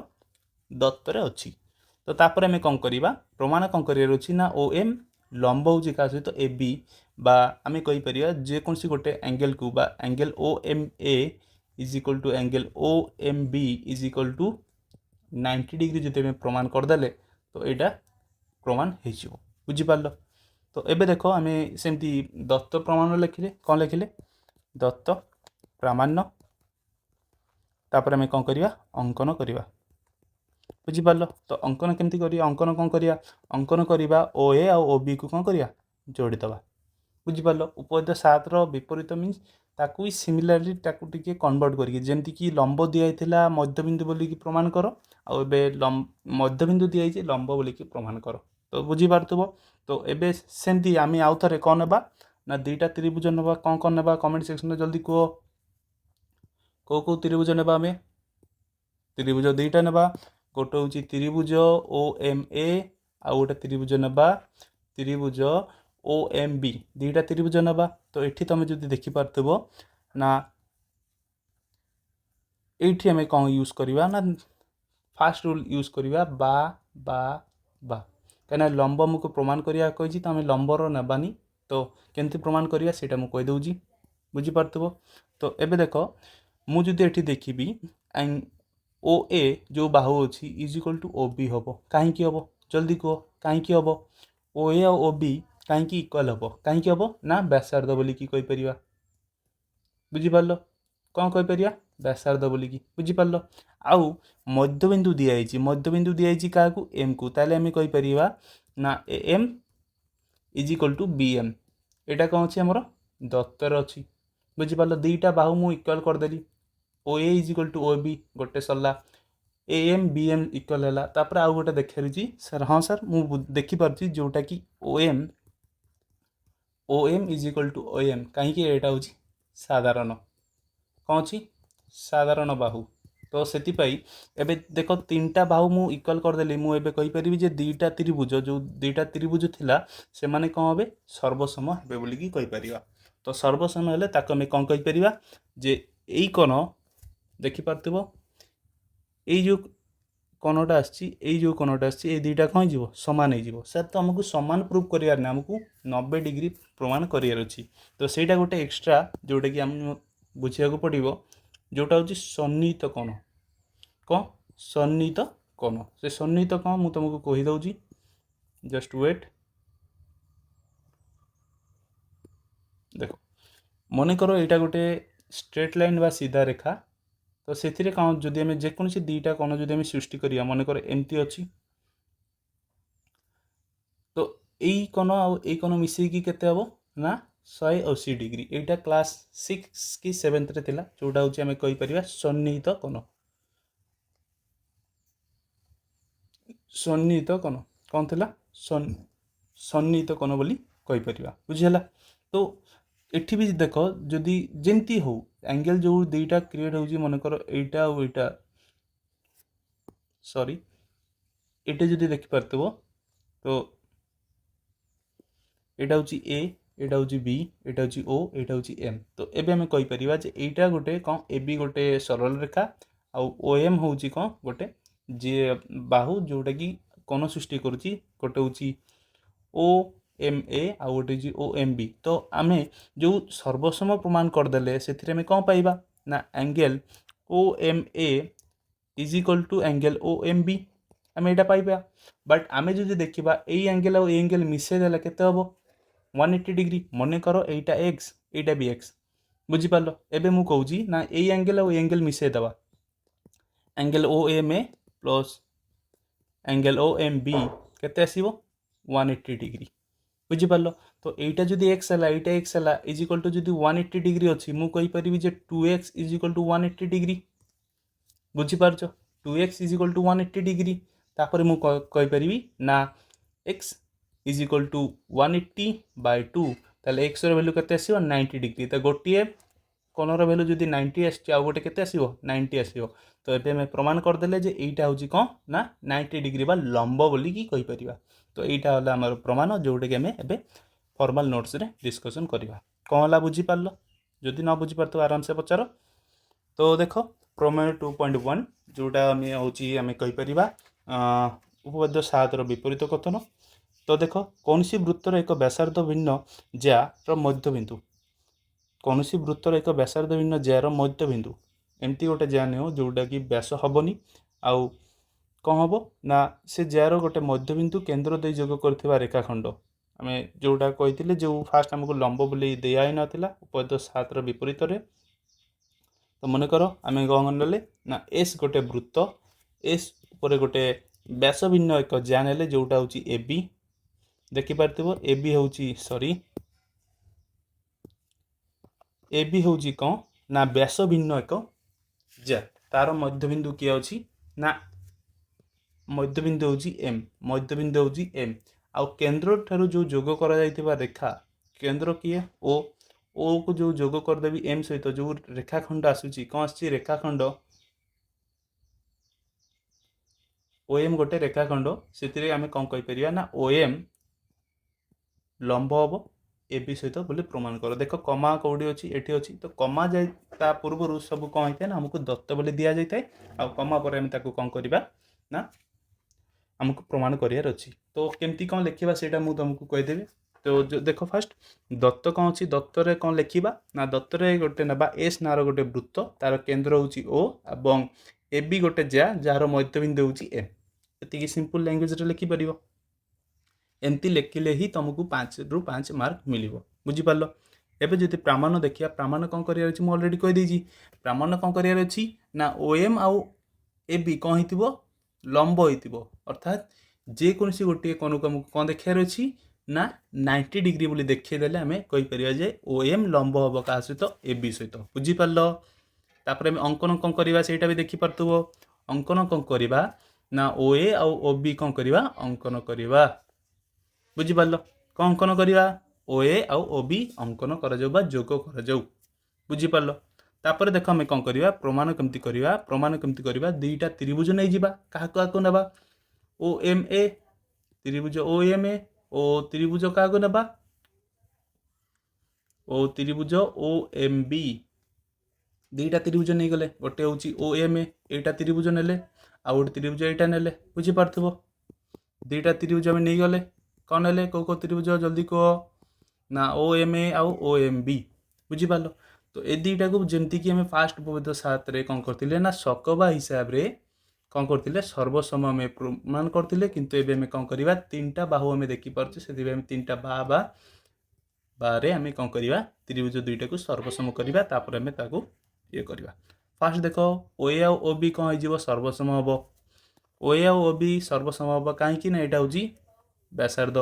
दत्तरे अच्छी तो तापर आम कौन करवा प्रमाण कौन करार अच्छी ना ओ एम लंब हूँ क्या सहित ए बी बा आम कहीपर जेकोसी गोटे एंगल को बा angle O M A is equal to angle O M B is equal to 90 degree जो प्रमाण करदे तो यहाँ प्रमाण हो बुझीपार तो एबे देख आम सेमती दत्त प्रमाण लिखिले कौन लिखिले दत्त प्रामाण्य तापर आम कौन करवा अंकन करवा बुझीपार तो अंकन केमती करिया अंकन कौन करवा अंकन करवा ओ ए आउ ओ बी को कौन करवा जोड़ीदवा बुझीपार उपपद्य 7 विपरीत मीन्स ताकू ही सिमिलारली ताकू टिके कन्वर्ट करके जमती कि लंब दिखाई मध्यबिंदु बोलिकी प्रमाण कर आउ मध्यबिंदु दिखाई लंब बोलिकी प्रमाण कर तो बुझीपार तो एबे सेमती आम आउ थे कौन ना ना दुईटा त्रिभुज नवा कौन ना कमेंट सेक्शन में जल्दी कह कौ त्रिभुज ना आम त्रिभुज दुईटा ना गोटे हूँ त्रिभुज ओ एम ए आउ गोटे त्रिभुज ना त्रिभुज ओ एम बी दुईटा त्रिभुज ना तो ये तुम जो देखिपार ना ये आम कौन यूज करवा ना फास्ट रूल यूज करवा बा बा बा कहीं लंब मुझे प्रमाण करवा कही तो आम लंबर नेबानी तो केमती प्रमाण करवा से मुझे कहीदे बुझीपार तो एबे देख मुझे ये देखी ओ ए जो बाहु अच्छी is equal to O B हम कहीं हम जल्दी कह कहीं हम ओ ए ओ बी कहीं इक्वाल हम कहीं हम ना व्यासार्ध बोलिकी कहीपर बुझीपार कौन कहीपर व्यासार्ध बोलिकी बुझीपार आउ मध्यबिंदु दिखाई क्या एम को ताले आम कहीपर ना A M is equal to B M यहाँ कौन अच्छी आमर दत्तर अच्छी बुझीपार दुईटा बाहु मुझे इक्वाल करदेली O A is equal to O B गोटे सरला A M B M equal है तापर आउ गोटे देखार सर हाँ सर मुझे देखिपारे जोटा कि O M is equal to O M कहीं यहाँ हूँ साधारण कौन अच्छी साधारण बाहु तो से एबे देख तीन टा बाहु मुझे इक्वाल करदेली मुझे कहीपर दुईटा त्रिभुज जो दुईटा त्रिभुज थिला से माने कौन हे सर्वसम हे बोलिकी कहीपर तो सर्वसम हेले ताको आम कौन कहीपर जे यही कोण देखिपार जो कोनटा आसी जो कोनटा आसी ए दुईटा कौन हो सामान हो सर तो आमको सामान प्रूव करार ना आमको 90 डिग्री प्रमाण करार अच्छी तो सहीटा गोटे एक्सट्रा जोटा कि आम बुझा पड़ो जोटा हूँ सन्निहित कोण कौन सन्निहित कोण से सन्निहित कोण मुझे तुमको कहीदे जस्ट वेट देख मन कर यहाँ गोटे स्ट्रेट लाइन बा सीधा रेखा तो से कौन जदि आम जेकोसी दुईटा कोण जदि सृष्टि करिया मन कर एमती अच्छी तो यही कोण आई कोण मिसेकी केते हम ना 180 डिग्री यहाँ क्लास 6 कि 7 रे थिला जोटा हूँ आम कहीपर सन्निहित कोण सन्निहित कोण कौन थिला सन्निहित कोण बोली कहीपर बुझीगला तो एठी भी देख जदि जेमती हो एंगल जो दुईटा क्रिएट हो मनकर एटा और एटा सॉरी एटे जदि देखि पारथबो तो एटा हूँ ए एटा हूँ बी एटा हूँ ओ एटा हूँ एम तो एबे आम कहीपर जे एटा गोटे कौन ए बी गोटे सरल रेखा आउ ओ एम हूँ कौन गोटे जे बाहु जोटा कि कोण सृष्टि करुच्ची गोटे हूँ ओ एम ए आउ गोटे हूँ ओ एम बी तो आम जो सर्वसम प्रमाण करदे से कौन पाइबा ना angle O M A is equal to angle O M B आम यहाँ पाइबा बट आम जो देखा यही एंगल आउ एंगल मिसेदेले केते हम 180 डिग्री मन कर एटा एक्स एटा भी एक्स बुझिपार एबे मु कहूँ ना यही एंगल आउ एंगल मिसेदेवा angle O M A plus angle O M B केते आसीबो 180 डिग्री बुझिपार तो यहाँ जदि एक्स है यहाँ एक्स है इज इक्वल टू जदि 180 डिग्री अच्छी मुझे कहीपरि जे 2x is equal to 180 degree बुझिपार 2x is equal to 180 degree तापर मु कहीपरि ना x is equal to 180 by 2 ताले x वैल्यू केते आसीबो 90 डिग्री तो गोटे कोणर वैल्यू जदि 90 आसी आ गोटे केते आसीबो 90 आसीबो तो एबे मैं प्रमाण करदेले जे एटा होची कौन ना 90 डिग्री बा लंब बोली की कहि परिबा तो एटा होला हमर प्रमाण जोटा कि आमे एबे फॉर्मल नोट्स रे डिस्कशन करवा कौन होला बुझी पारलो जदि न बुझी पारतो आराम से पचारो तो देखो प्रमेय 2.1 जोटा आमे होची आमे कहि परिबा उपपाद्य 7 रो विपरीत कथन तो देखो कौन सी वृत्तर एक व्यासार्ध भिन्न ज्यार मध्यबिंदु कौन सी वृत्तर एक व्यासार्ध भिन्न ज्यार मध्यबिंदु एमती गोटे ज्या नियो जोटा कि व्यास हेनी आउ कौन हम ना से जार गोटे मध्यबिंदु केन्द्र दे जोग कर रेखाखंड आम जोटा कही जो फास्ट आमको लंब बोली दिया नाला उपद 7 रो विपरीत तो मन कर आम कौन ना ना एस गोटे वृत्त एस उपर गोटे व्यास भिन्न एक ज्या ने जोटा हूँ ए बी देखिपार ए बी हूँ सॉरी ए बी हूँ कौन ना व्यास भिन्न एक ज्या तार मध्यबिंदु किए अच्छी ना मध्यबिंदु हूँ एम मध्यबिंदु हूँ एम आउ केन्द्र ठारू जो जोग करा जाइतिबा रेखा केन्द्र किए ओ को जो जोग करदेवी एम सहित जो रेखाखंड आसूची कौन आसी रेखाखंड ओ एम गोटे रेखाखंड से आम कौन कहीपर ना ओ एम लंब हम ए बी सहित बोली प्रमाण कर देख कमा कौटी अच्छी एटी अच्छी तो कमा जाए पूर्व सब कौन होता है ना हमको दत्त बोली दि जाए आ कमा पर आम कौन करवा ना आमको प्रमाण करार अच्छी तो केमती कौन लिखा से तुमको कहीदेवी तो जो देख फास्ट दत्त कौन अच्छी दत्तर कौन लिखा ना दत्तर गोटे ना एस नार गोटे वृत्त तार केन्द्र हूँ ओ और ए बी गोटे ज्या जार मध्यबिंदु हूँ एम ये सिंपल लैंग्वेज लिखिपर एमती लिखिले ही तुमको 5 ରୁ 5 मार्क मिल बुझिपार एवं जो प्रमाण देखिए प्रमाण कौन करार अच्छी अलरेडी कहीदे प्रमाण कौन करार अच्छी ना ओ एम आउ ए बी कौन हो लंब हो अर्थात जेकोसी गोटे कोण को आमको कौन देखार अच्छी ना 90 डिग्री बोली देखीदेले आम कहीपर जे ओ एम लंब हम क्या सहित ए बी सहित बुझिपार तापर अंकन कौन करवा से भी देखिपार अंकन कौन करवा ना ओ ए आउ ओ बी कौन करवा अंकन करवा बुझिपार कौन अंकन करवा ओ ए आउ ओ बी अंकन कर जोग कर बुझिपार तापर देख आम कौन करवा प्रमाण केमती करवा प्रमाण केमती करवा दुईटा त्रिभुज नहीं जावा क्या ना ओ एम ए त्रिभुज ओ एम ए ओ त्रिभुज क्या ना ओ त्रिभुज ओ एम बी दुईटा त्रिभुज नहीं गले गोटे हूँ ओ एम ए यहाँ त्रिभुज ने ଆଉ ଗୋଟେ ତ୍ରିଭୁଜ ଏଇଟା ନେଲେ ବୁଝିପାରୁଥିବ। ଦୁଇଟା ତ୍ରିଭୁଜ ଆମେ ନେଇଗଲେ କ'ଣ ନେଲେ କେଉଁ ତ୍ରିଭୁଜ ଜଲ୍ଦି କୁହ ନା ଓ ଏମ୍ ଏ ଆଉ ଓ ଏମ୍ ବି ବୁଝିପାରିଲ। ତ ଏ ଦୁଇଟାକୁ ଯେମିତିକି ଆମେ ଫାଷ୍ଟ ଉପପାଦ୍ୟ 7ରେ କ'ଣ କରିଥିଲେ ନା ସକବା ହିସାବରେ କ'ଣ କରିଥିଲେ ସର୍ବସମ ଆମେ ପ୍ରମାଣ କରିଥିଲେ। କିନ୍ତୁ ଏବେ ଆମେ କ'ଣ କରିବା ତିନିଟା ବାହୁ ଆମେ ଦେଖିପାରୁଛେ, ସେଥିପାଇଁ ଆମେ ତିନିଟା ବାରେ ଆମେ କ'ଣ କରିବା ତ୍ରିଭୁଜ ଦୁଇଟାକୁ ସର୍ବସମ କରିବା, ତାପରେ ଆମେ ତାକୁ ଇଏ କରିବା। ଫାଷ୍ଟ ଦେଖ ଓ ଏ ଆଉ ଓ ବି କ'ଣ ହେଇଯିବ ସର୍ବସମ ହେବ। ଓ ଏ ଆଉ ଓ ବି ସର୍ବସମ ହେବ କାହିଁକି ନା ଏଇଟା ହେଉଛି ବ୍ୟାସାର୍ଧ।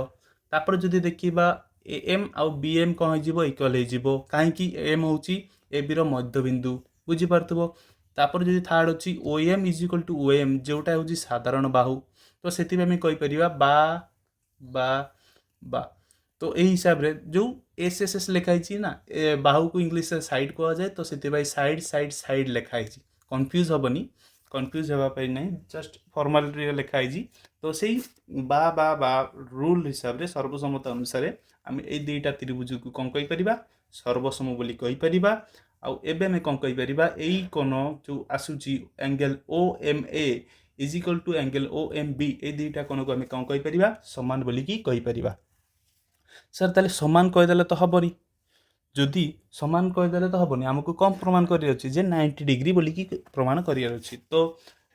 ତାପରେ ଯଦି ଦେଖିବା ଏ ଏମ୍ ଆଉ ବି ଏମ୍ କ'ଣ ହେଇଯିବ ଇକ୍ୱାଲ୍ ହେଇଯିବ, କାହିଁକି ଏମ୍ ହେଉଛି ଏ ବିର ମଧ୍ୟବିନ୍ଦୁ ବୁଝିପାରୁଥିବ। ତାପରେ ଯଦି ଥାର୍ଡ଼ ଅଛି O M is equal to O M ଯେଉଁଟା ହେଉଛି ସାଧାରଣ ବାହୁ, ତ ସେଥିପାଇଁ ଆମେ କହିପାରିବା ବା ତ ଏହି ହିସାବରେ ଯେଉଁ ଏସ୍ ଏସ୍ ଏସ୍ ଲେଖା ହେଇଛି ନା ବାହୁକୁ ଇଂଲିଶରେ ସାଇଡ୍ କୁହାଯାଏ, ତ ସେଥିପାଇଁ ସାଇଡ୍ ଲେଖା ହେଇଛି। କନଫ୍ୟୁଜ୍ ହେବନି, କନଫ୍ୟୁଜ୍ ହେବା ପାଇଁ ନାହିଁ, ଜଷ୍ଟ ଫର୍ମାଲିଟିରେ ଲେଖା ହେଇଛି। ତ ସେଇ ବା ରୁଲ୍ ହିସାବରେ ସର୍ବସମ୍ମତ ଅନୁସାରେ ଆମେ ଏଇ ଦୁଇଟା ତ୍ରିଭୁଜକୁ କ'ଣ କହିପାରିବା ସର୍ବସମ ବୋଲି କହିପାରିବା। ଆଉ ଏବେ ଆମେ କ'ଣ କହିପାରିବା ଏଇ କୋଣ ଯେଉଁ ଆସୁଛି angle O M A is equal two angle O M B, ଏଇ ଦୁଇଟା କୋଣକୁ ଆମେ କ'ଣ କହିପାରିବା ସମାନ ବୋଲିକି କହିପାରିବା। ସାର୍ ତାହେଲେ ସମାନ କହିଦେଲେ ତ ହେବନି, ଯଦି ସମାନ କହିଦେଲେ ତ ହେବନି, ଆମକୁ କ'ଣ ପ୍ରମାଣ କରିବାର ଅଛି ଯେ 90 ଡିଗ୍ରୀ ବୋଲିକି ପ୍ରମାଣ କରିବାର ଅଛି। ତ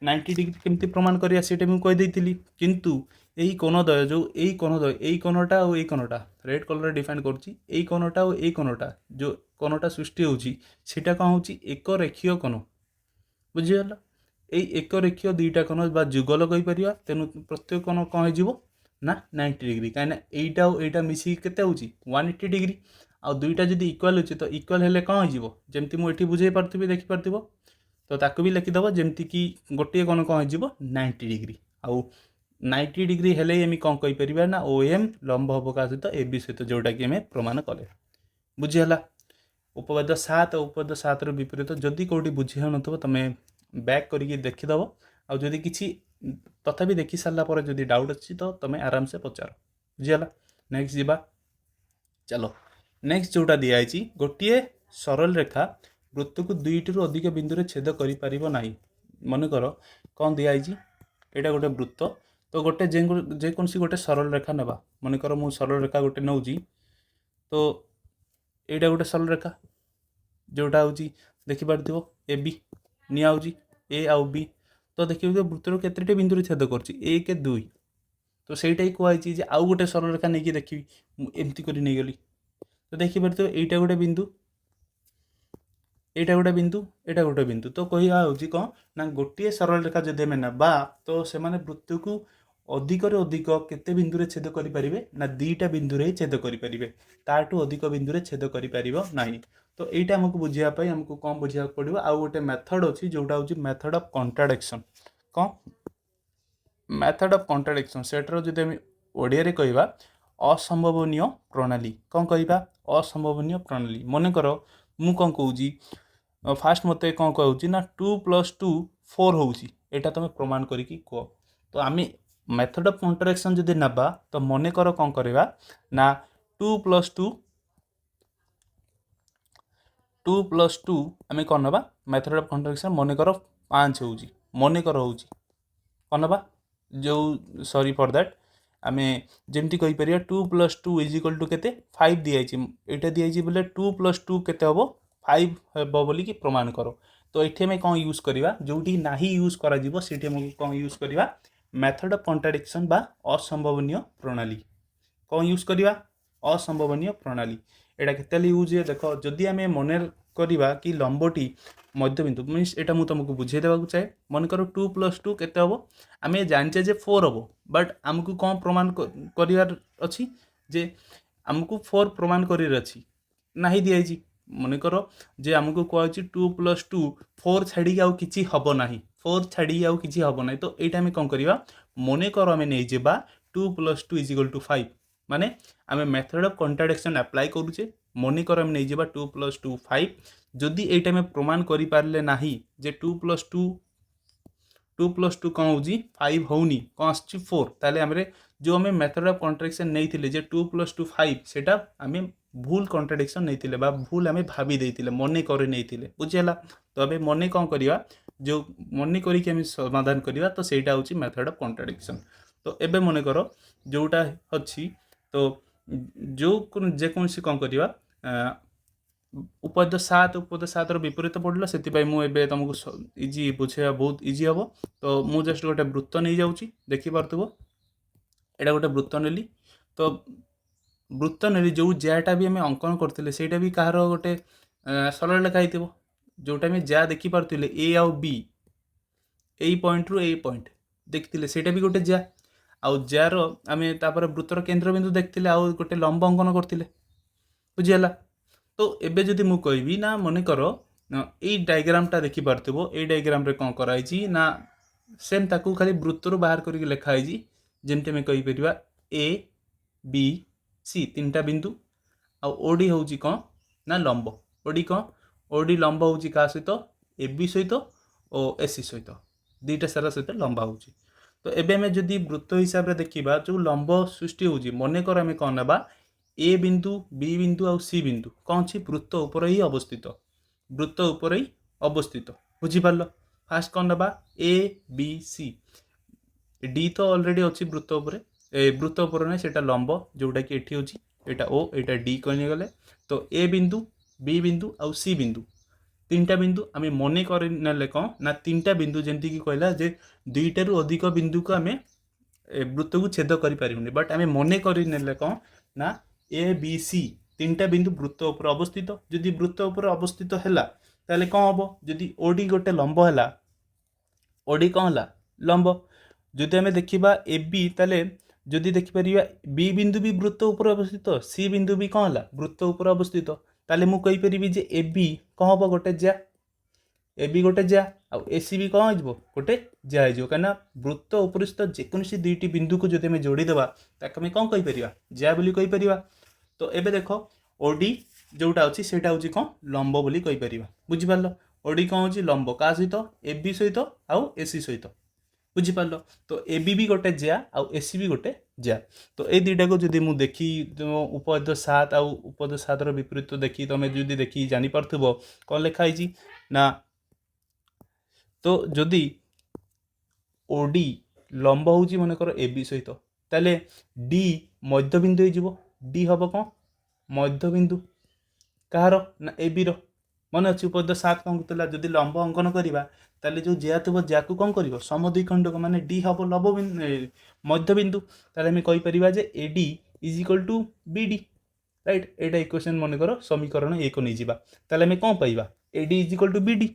90 ଡିଗ୍ରୀ କେମିତି ପ୍ରମାଣ କରିବା ସେଇଟା ମୁଁ କହିଦେଇଥିଲି। କିନ୍ତୁ ଏହି କୋଣଦ୍ୱୟ ଯେଉଁ ଏଇ କୋଣଦ୍ୱୟ ଏଇ କୋଣଟା ଆଉ ଏଇ କୋଣଟା ରେଡ୍ କଲର୍ରେ ଡିଫାଇନ୍ କରୁଛି, ଏଇ କୋଣଟା ଆଉ ଏଇ କୋଣଟା ଯେଉଁ କୋଣଟା ସୃଷ୍ଟି ହେଉଛି ସେଇଟା କ'ଣ ହେଉଛି ଏକ ରେଖୀୟ କୋଣ ବୁଝିଗଲ। ଏଇ ଏକ ରେଖୀୟ ଦୁଇଟା କୋଣ ବା ଯୁଗଲ କହିପାରିବା। ତେଣୁ ପ୍ରତ୍ୟେକ କୋଣ କ'ଣ ହେଇଯିବ ନା 90 ଡିଗ୍ରୀ, କାହିଁକିନା ଏଇଟା ଆଉ ଏଇଟା ମିଶିକି କେତେ ହେଉଛି 180 ଡିଗ୍ରୀ। ଆଉ ଦୁଇଟା ଯଦି ଇକ୍ୱାଲ୍ ହେଉଛି ତ ଇକ୍ୱାଲ୍ ହେଲେ କ'ଣ ହେଇଯିବ ଯେମିତି ମୁଁ ଏଠି ବୁଝେଇ ପାରୁଥିବି ଦେଖିପାରୁଥିବ, ତ ତାକୁ ବି ଲେଖିଦେବ ଯେମିତିକି ଗୋଟିଏ କୋଣ କ'ଣ ହେଇଯିବ 90 ଡିଗ୍ରୀ। ଆଉ 90 ଡିଗ୍ରୀ ହେଲେ ଆମେ କ'ଣ କହିପାରିବା ନା ଓ ଏମ୍ ଲମ୍ବ ହେବ କାହା ସହିତ ଏ ବି ସହିତ, ଯେଉଁଟାକି ଆମେ ପ୍ରମାଣ କଲେ ବୁଝିହେଲା। ଉପପାଦ୍ୟ 7 ଉପପାଦ୍ୟ 7ର ବିପରୀତ ଯଦି କେଉଁଠି ବୁଝି ହେଉନଥିବ ତୁମେ ବ୍ୟାକ୍ କରିକି ଦେଖିଦେବ। ଆଉ ଯଦି କିଛି ତଥାପି ଦେଖି ସାରିଲା ପରେ ଯଦି ଡାଉଟ୍ ଅଛି ତ ତୁମେ ଆରାମସେ ପଚାର ବୁଝିହେଲା। ନେକ୍ସଟ ଯିବା, ଚାଲ ନେକ୍ସଟ ଯେଉଁଟା ଦିଆହେଇଛି ଗୋଟିଏ ସରଳ ରେଖା ବୃତ୍ତକୁ ଦୁଇଟିରୁ ଅଧିକ ବିନ୍ଦୁରେ ଛେଦ କରିପାରିବ ନାହିଁ। ମନେକର କ'ଣ ଦିଆହେଇଛି ଏଇଟା ଗୋଟେ ବୃତ୍ତ, ତ ଗୋଟେ ଯେକୌଣସି ଗୋଟେ ସରଳ ରେଖା ନେବା। ମନେକର ମୁଁ ସରଳ ରେଖା ଗୋଟେ ନେଉଛି, ତ ଏଇଟା ଗୋଟେ ସରଳ ରେଖା ଯେଉଁଟା ହେଉଛି ଦେଖିପାରୁଥିବ ଏ ବି ନିଆହେଉଛି ଏ ଆଉ ବି, ତ ଦେଖିପାରୁଥିବ ବୃତ୍ତରୁ କେତେଟି ବିନ୍ଦୁରେ ଛେଦ କରୁଛି 1 2, ତ ସେଇଟା ହିଁ କୁହାଯାଇଛି ଯେ ଆଉ ଗୋଟେ ସରଳ ରେଖା ନେଇକି ଦେଖିବି, ମୁଁ ଏମିତି କରି ନେଇଗଲି ତ ଦେଖିପାରୁଥିବ ଏଇଟା ଗୋଟେ ବିନ୍ଦୁ, ଏଇଟା ଗୋଟେ ବିନ୍ଦୁ, ଏଇଟା ଗୋଟେ ବିନ୍ଦୁ। ତ କହିବା ହେଉଛି କ'ଣ ନା ଗୋଟିଏ ସରଳ ରେଖା ଯଦି ଆମେ ନେବା ତ ସେମାନେ ବୃତ୍ତକୁ ଅଧିକରେ ଅଧିକ କେତେ ବିନ୍ଦୁରେ ଛେଦ କରିପାରିବେ ନା 2ଟା ବିନ୍ଦୁରେ ହିଁ ଛେଦ କରିପାରିବେ, ତାଠୁ ଅଧିକ ବିନ୍ଦୁରେ ଛେଦ କରିପାରିବ ନାହିଁ। ତ ଏଇଟା ଆମକୁ ବୁଝିବା ପାଇଁ ଆମକୁ କ'ଣ ବୁଝିବାକୁ ପଡ଼ିବ, ଆଉ ଗୋଟେ ମେଥଡ଼ ଅଛି ଯେଉଁଟା ହେଉଛି ମେଥଡ଼ ଅଫ୍ କଣ୍ଟ୍ରାଡିକ୍ସନ୍। କ'ଣ ମେଥଡ଼ ଅଫ୍ କଣ୍ଟ୍ରାଡିକ୍ସନ୍ ସେଟାର ଯଦି ଆମେ ଓଡ଼ିଆରେ କହିବା ଅସମ୍ଭବନୀୟ ପ୍ରଣାଳୀ। କ'ଣ କହିବା ଅସମ୍ଭବନୀୟ ପ୍ରଣାଳୀ। ମନେକର ମୁଁ କ'ଣ କହୁଛି ଫାଷ୍ଟ ମୋତେ କ'ଣ କହୁଛି ନା 2 + 2 4 ହେଉଛି, ଏଇଟା ତୁମେ ପ୍ରମାଣ କରିକି କୁହ। ତ ଆମେ ମେଥଡ଼ ଅଫ୍ କଣ୍ଟ୍ରାଡିକ୍ସନ୍ ଯଦି ନେବା ତ ମନେକର କ'ଣ କରିବା ନା 2 + 2 ଆମେ କ'ଣ ନେବା ମେଥଡ଼ ଅଫ୍ କଣ୍ଟ୍ରାଡିକ୍ସନ୍। ମନେକର 5 ହେଉଛି, ମନେକର ହେଉଛି କ'ଣ ନେବା ଯେଉଁ ସରି ଫର୍ ଦ୍ୟାଟ୍ ଆମେ ଯେମିତି କହିପାରିବା 2 + 2 ଇଜ୍ ଇକ୍ୱାଲ୍ ଟୁ କେତେ 5 ଦିଆଯାଇଛି, ଏଇଟା ଦିଆଯାଇଛି ବୋଲେ 2 + 2 କେତେ ହେବ 5 ହେବ ବୋଲିକି ପ୍ରମାଣ କର। ତ ଏଠି ଆମେ କ'ଣ ୟୁଜ୍ କରିବା ଯେଉଁଠି ନାହିଁ ୟୁଜ୍ କରାଯିବ ସେଠି ଆମକୁ କ'ଣ ୟୁଜ୍ କରିବା ମେଥଡ଼ ଅଫ୍ କଣ୍ଟ୍ରାଡିକ୍ସନ୍ ବା ଅସମ୍ଭବନୀୟ ପ୍ରଣାଳୀ। କ'ଣ ୟୁଜ୍ କରିବା ଅସମ୍ଭବନୀୟ ପ୍ରଣାଳୀ। ଏଇଟା କେତେବେଳେ ୟୁଜ୍ ହୁଏ ଦେଖ, ଯଦି ଆମେ ମନେ କରିବା କି ଲମ୍ବଟି ମଧ୍ୟବିନ୍ଦୁ ମିନ୍ସ ଏଇଟା ମୁଁ ତୁମକୁ ବୁଝେଇ ଦେବାକୁ ଚାହେଁ। ମନେକର 2 + 2 କେତେ ହେବ ଆମେ ଜାଣିଛେ ଯେ 4 ହେବ, ବଟ୍ ଆମକୁ କ'ଣ ପ୍ରମାଣ କରିବାର ଅଛି ଯେ ଆମକୁ 4 ପ୍ରମାଣ କରିବାର ଅଛି, ନାହିଁ ଦିଆହେଇଛି। ମନେକର ଯେ ଆମକୁ କୁହାହେଉଛି 2 + 2 4 ଛାଡ଼ିକି ଆଉ କିଛି ହେବ ନାହିଁ, 4 ଛାଡ଼ିକି ଆଉ କିଛି ହେବ ନାହିଁ। ତ ଏଇଟା ଆମେ କ'ଣ କରିବା ମନେକର ଆମେ ନେଇଯିବା 2 + 2 ଇଜ୍ ଇକ୍ୱାଲ୍ ଟୁ 5, ମାନେ ଆମେ ମେଥଡ଼ ଅଫ୍ କଣ୍ଟ୍ରାଡିକ୍ସନ୍ ଆପ୍ଲାଏ କରୁଛେ। ମନେକର ଆମେ ନେଇଯିବା 2 + 2 5, ଯଦି ଏଇଟା ଆମେ ପ୍ରମାଣ କରିପାରିଲେ ନାହିଁ ଯେ 2 + 2 କ'ଣ ହେଉଛି 5 ହେଉନି, କ'ଣ ଆସୁଛି 4, ତାହେଲେ ଆମେ ଯେଉଁ ଆମେ ମେଥଡ଼ ଅଫ୍ କଣ୍ଟ୍ରାଡିକ୍ସନ୍ ନେଇଥିଲେ ଯେ 2 + 2 5 ସେଇଟା ଆମେ भूल कॉन्ट्राडिक्शन नहीं बा भूल आम भाभी देते मन कर नहीं बुझीगला। तो आम मन कौन करवा जो मन करें समाधान करवा तो सहीटा हूँ मेथड ऑफ कॉन्ट्राडिक्शन। तो एबे मन कर जोटा अच्छी तो जो जेकोसी कौन करवा उपद 7 विपरीत पड़ला से मुझे तुमको इजी बुझे बहुत इजी हम। तो मुझे जस्ट गोटे वृत्त नहीं जाऊँगी देखिपे एटा गोटे वृत्त नेली। तो वृत्त नेली जो ज्याटा भी आम अंकन करते ସେଇଟା भी कहार गोटे सरल लेखा हो जोटा आम जा देखिपे ए आउ बी यही पॉइंट रु ए पॉइंट देखते ସେଇଟା भी गोटे जा आउ जार आम तापर वृत्तर केन्द्रबिंदु देखते आउ गोटे लंब अंकन करते बुझीगला। तो एबे जदि मु कहबी ना मन कर यही डायग्रामटा देखिपे ये डायग्राम रे कौन कराई ना सेम ताकू खाली वृत्तर बाहर करके लिखाई जमती आम कहीपर ए बी सी 3टा बिंदु आउ ओडी हूँ कौन ना लंब ओडी कौन ओडी लंब हूँ क्या सहित ए बी सहित और एसी सहित 2टा सारा सहित लंबा हूँ। तो एबे आम जदि वृत्त हिसाब से देखा जो लंब सृष्टि होची मन कर आम कौन ना ए बिंदु बी बिंदु आउ सी बिंदु कौन सी वृत्त उपर ही अवस्थित वृत्त उपर ही अवस्थित बुझीपार। फास्ट कौन ना ए बी सी डी तो ऑलरेडी अच्छी वृत्त उपर वृत्त उपर ना सेटा लंब जोटा कि एठी होची एटा ओ एटा डी कहने गले। तो ए बिंदु बी बिंदु आउ सी बिंदु 3टा बिंदु आम मन कर कौन ना 3टा बिंदु जमती कि कहला जे 2टारू अधिक बिंदु को आम वृत्त को छेद करें बट आम मन कर कौन ना ए बी सी 3टा बिंदु वृत्त उपर अवस्थित जदि वृत्त उपर अवस्थित है ताले कौन हम जदि ओडी गोटे लंब है ओडी कौन है लंब जदि आम देखा ए बी ताले जदि देखिपर बी बिंदु भी वृत्त उपर अवस्थित सी बिंदु भी कौन है वृत्त उपर अवस्थित ताले मु कहीपरि जे ए बी कौन हम गोटे जा ए बी गोटे जा आउ ए सी भी कौन हो गोटे जा हो कहीं वृत्त उपरिस्थ जेकोसी 2टी बिंदु को जब जोड़ीदेवा ताकि कौन कहीपर जा बोली कहीपर। तो एबे देख ओडी जोटा अच्छी से कौन लंब बोली कहीपर बुझीपार। ओडी कौन हो लंब क्या सहित ए बी सहित आउ ए सी सहित बुझीपार। तो ए बी भी गोटे जा आउ ए सी भी गोटे जा। तो ये 2टा को जदि मु देखी उपद 7 आउ उपद 7 विपरीत देखी तुम जो देखी जानीपो कौन लिखाई ना। तो जदि ओडी लंब हूँ मन कर ए बी सहित ताले डी मध्यबिंदु हो डी हम कौन मध्यबिंदु कहार ना ए बी मन अच्छी उपद 7 कौन कहला जदि लंब अंकन करवा ताले जो जा थो जा को कौन कर समद्विखंडक माने डी हम लंब मध्यबिंदु ताले आम कहीपर जे A D is equal to B D right. एटा इक्वेशन मन कर समीकरण 1 नहीं जावा ताले आम कौन पाइबा A D is equal to B D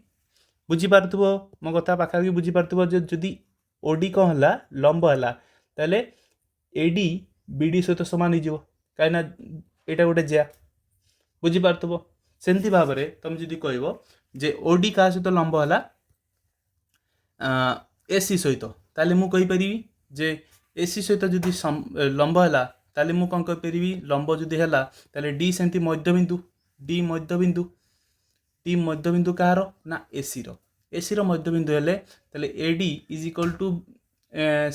बुझीपार मो कथा पाखापाखि बुझीपार जदि ओडी कौन है लंब है ताले ए डी बी डी सहित सामान हो कहीं यहाँ गोटे जा बुझीपार सेमती भाव में तुम जदि कह जे ओडी क्या सहित लंब है एसी सहित ताले मु कहीपरि जे एसी सहित जदि लंब है ताले मु कौन कहीपरि लंब जदि है ताले डी सेमती मध्यबिंदु डी मध्यबिंदु कहार ना एसी रो मध्यबिंदु हेले ताले AD is equal to